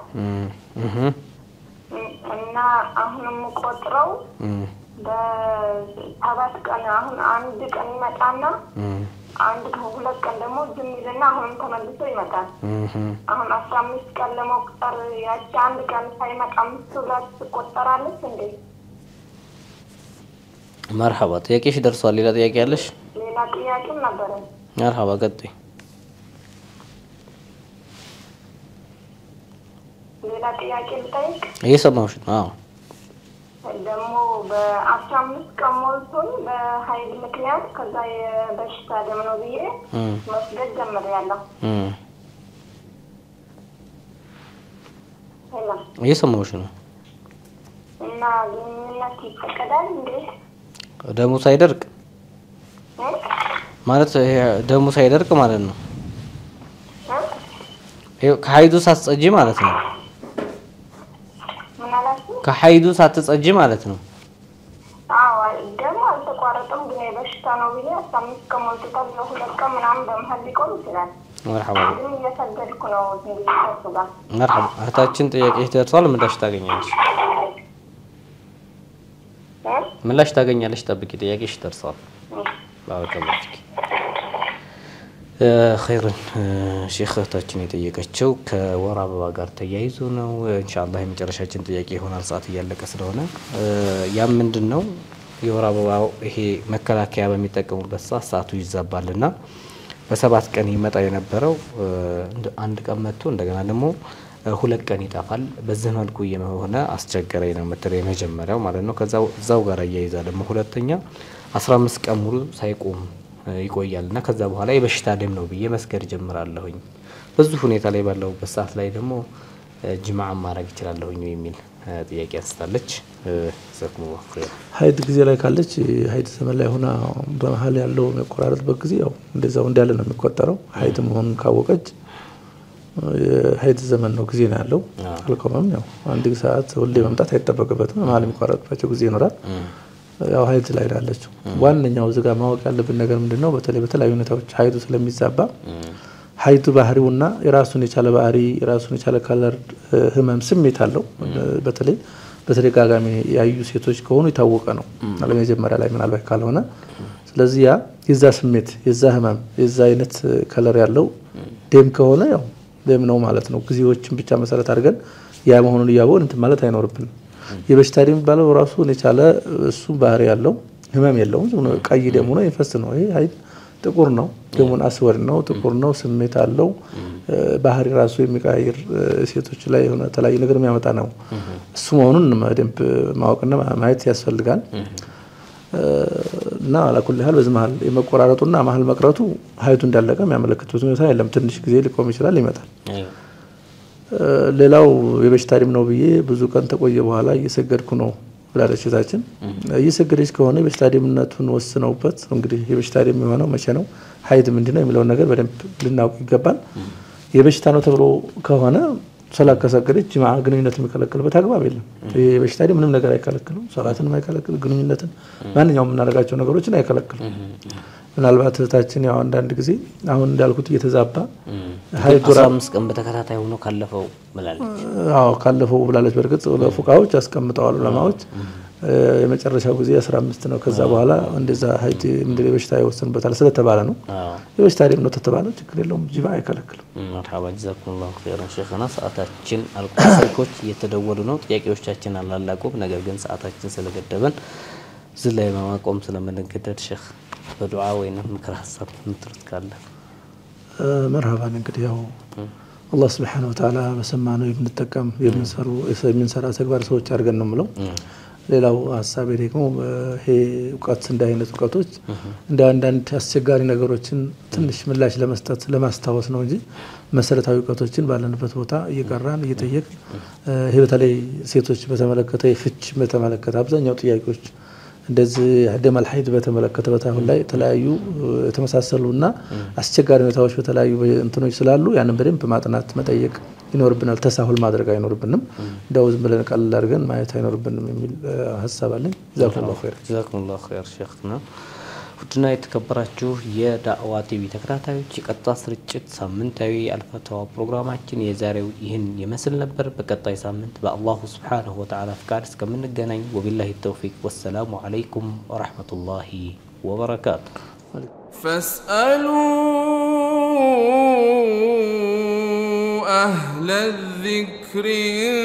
እና አሁንም ቆጥረው በሰባት ቀን አሁን አንድ ቀን ይመጣና አንድ ሁለት ቀን ደግሞ ዝም ይልና አሁን ተመልሶ ይመጣል አሁን 15 ቀን ለመቁጠር ያቺ አንድ ቀን ሳይመጣ ምትውላት ትቆጠራለች እንዴ مرحبا ጥያቄሽ ደርሷል ሌላ ጥያቄ ያለሽ ሌላ ጥያቄም ነበር مرحبا ቀጥይ ሌላ ጥያቄ ልጠይቅ እየሰማሁሽ ነው አዎ ደግሞ በ15 ቀን ሞልቶኝ በኃይል ምክንያት ከዛ የበሽታ ደም ነው ብዬ መስገድ ጀምሬያለሁ እየሰማሁሽ ነው እና ግንኙነት ይፈቀዳል እንዴ ደሙ ሳይደርቅ ማለት ደሙ ሳይደርቅ ማለት ነው ከሀይዱ ሳትጸጂ ማለት ነው ከሀይዱ ሳትጸጂ ማለት ነው አዎ ደሙ አልተቋረጠም ግን የበሽታ ነው ብዬ 15 ቀን ሞልቶታል ለሁለት ቀን ምናምን በመሃል ሊቆም ይችላል مرحبا ግን እየሰገድኩ ነው እንግዲህ مرحبا እህታችን ጥያቄሽ ደርሷል ምላሽ ታገኛለሽ ምላሽ ታገኛለሽ ጠብቂ ጥያቄሽ ደርሷል ባረከላሁ ፊክ خيرا ሼክ እህታችን የጠየቀችው ከወር አበባ ጋር ተያይዞ ነው ኢንሻአላህ የመጨረሻችን ጥያቄ ይሆናል ሰዓት እያለቀ ስለሆነ ያ ምንድነው የወር አበባው ይሄ መከላከያ በሚጠቀሙበት ሰዓቱ ይዛባልና በሰባት ቀን ይመጣ የነበረው አንድ ቀን መጥቶ እንደገና ደግሞ ሁለት ቀን ይጣፋል በዚህ መልኩ የሆነ አስቸገረኝ ነው መተለ የመጀመሪያው ማለት ነው ከዛው ጋር ያያይዛ ደግሞ ሁለተኛ 15 ቀን ሙሉ ሳይቆም ይቆያልና ከዛ በኋላ የበሽታ ደም ነው ብዬ መስገድ ጀምራለሁኝ በዚህ ሁኔታ ላይ ባለው በሰዓት ላይ ደግሞ ጅማዓ ማድረግ ይችላልሁኝ የሚል ጥያቄ አስተላለች ዘክሙ ወፍሬ ሀይድ ጊዜ ላይ ካለች ሀይድ ዘመን ላይ ሆና በመሃል ያለው መቆራረጥበት ጊዜ ያው እንደዛው እንዳለ ነው የሚቆጠረው ሀይድ መሆኑን ካወቀች ሀይድ ዘመን ነው ጊዜ ነው ያለው አልቆመም ያው አንድ ሰዓት ሁሌ መምጣት አይተበቀበትም መሃል የሚቆራረጥባቸው ጊዜ ይኖራል ያው ሀይድ ላይ ያለችው ዋንኛው ዝጋ ማወቅ ያለብን ነገር ምንድነው በተለይ ሁኔታዎች ሀይዱ ስለሚዛባ ሀይዱ ባህሪውና የራሱን የቻለ ባህሪ የራሱን የቻለ ከለር ህመም ስሜት አለው በተለይ በተደጋጋሚ ያዩ ሴቶች ከሆኑ ይታወቀ ነው ለመጀመሪያ ላይ ምናልባት ካልሆነ ስለዚህ ያ የዛ ስሜት የዛ ህመም የዛ አይነት ከለር ያለው ደም ከሆነ ያው ደም ነው ማለት ነው ግዚዎችን ብቻ መሰረት አድርገን ያ መሆኑን ያወን እንት ማለት አይኖርብን የበሽታ ደም ባለው ራሱን የቻለ እሱ ባህሪ ያለው ህመም የለውም ቀይ ደም ነው ይፈስ ነው ይሄ ሀይድ ጥቁር ነው ደሙን አስወር ነው ጥቁር ነው ስሜት አለው ባህሪ ራሱ የሚቀያየር ሴቶች ላይ ሆነ ተላይ ነገር የሚያመጣ ነው እሱ መሆኑን ማደምብ ማወቅና ማየት ያስፈልጋል እና አላኩል ሐል በዝማል የመቆራረጡና ማህል መቅረቱ ሀይዱ እንዳለቀ የሚያመለክቱት ሁኔታ የለም ትንሽ ጊዜ ሊቆም ይችላል ይመጣል ሌላው የበሽታ ደም ነው ብዬ ብዙ ቀን ተቆየ በኋላ እየሰገድኩ ነው ብላለችታችን እየሰገደች ከሆነ የበሽታ ደምነቱን ወስነውበት እንግዲህ የበሽታ ደም የሆነው መቼ ነው ሀይድ ምንድነው የሚለው ነገር በደንብ ልናውቅ ይገባል የበሽታ ነው ተብሎ ከሆነ ሰላት ከሰገደች ጅማዓ ግንኙነት የሚከለክልበት አግባብ የለም። ይሄ በሽታ ደግሞ ምንም ነገር አይከለክልም። ሰላትን የማይከለክል ግንኙነትን ማንኛውም የምናደርጋቸው ነገሮችን አይከለክልም። ምናልባት ታችን ያው አንዳንድ ጊዜ አሁን እንዳልኩት እየተዛባ ሀይዱራ 15 ቀን በተከታታይ ሆኖ ካለፈው ብላለች። አዎ ካለፈው ብላለች። በርግጥ ለፉቃዎች አስቀምጠዋል ዑለማዎች የመጨረሻው ጊዜ 15 ነው። ከዛ በኋላ እንደዛ ሀይድ ምንድነው በሽታ ይወሰንበታል ስለተባለ ነው። የበሽታ ደግሞ ተተባለ ችግር የለውም ጅማዓ አይከለክልም። መርሐባ ጀዛኩሙላሁ ኸይራን ሼኽና ሰዓታችን አልቋል። ስልኮች እየተደወሉ ነው። ጥያቄዎቻችን አላላቁም። ነገር ግን ሰዓታችን ስለገደበን ዝላይ ማቆም ስለምንገደድ ሼኽ በዱዓ ወይንም ምክር ሐሳብ ምትሩት ካለ መርሐባ እንግዲህ ያው አላህ Subhanahu Wa Ta'ala በሰማነው የምንጠቀም የምንሰራ ተግባር ሰዎች አድርገን ነው ምለው። ሌላው ሐሳቤ ደግሞ ይሄ ዕውቀት እንደ አይነት ዕውቀቶች እንደ አንዳንድ አስቸጋሪ ነገሮችን ትንሽ ምላሽ ለመስጠት ለማስታወስ ነው እንጂ መሰረታዊ ዕውቀቶችን ባለንበት ቦታ እየቀራን እየጠየቅን ይሄ በተለይ ሴቶች በተመለከተ ፍች በተመለከተ አብዛኛው ጥያቄዎች እንደዚህ ደመል ሐይድ በተመለከተ በታሁን ላይ ተለያዩ ተመሳሰሉና አስቸጋሪ ሁኔታዎች በተለያዩ እንትኖች ስላሉ ያንን በደንብ ማጥናት መጠየቅ ይኖርብናል። ተሳሁል ማድረግ አይኖርብንም። እንደው ዝም ብለን ቀለል አድርገን ማየት አይኖርብንም የሚል ሐሳብ አለኝ። ጀዛኩሙላሁ ኸይር ሼኽና ውድና የተከበራችሁ የዳዕዋ ቲቪ ተከታታዮች የቀጥታ ስርጭት ሳምንታዊ አልፈተዋ ፕሮግራማችን የዛሬው ይህን ይመስል ነበር። በቀጣይ ሳምንት በአላሁ Subhanahu Wa Ta'ala ፍቃድ እስከምንገናኝ ወቢላሂ ተውፊቅ ወሰላሙ አለይኩም ወራህመቱላሂ ወበረካቱ። فاسألوا أهل الذكر إن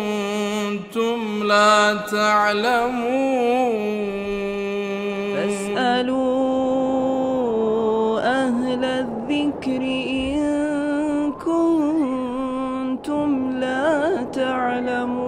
كنتم لا تعلمون أهل الذكر إن كنتم لا تعلمون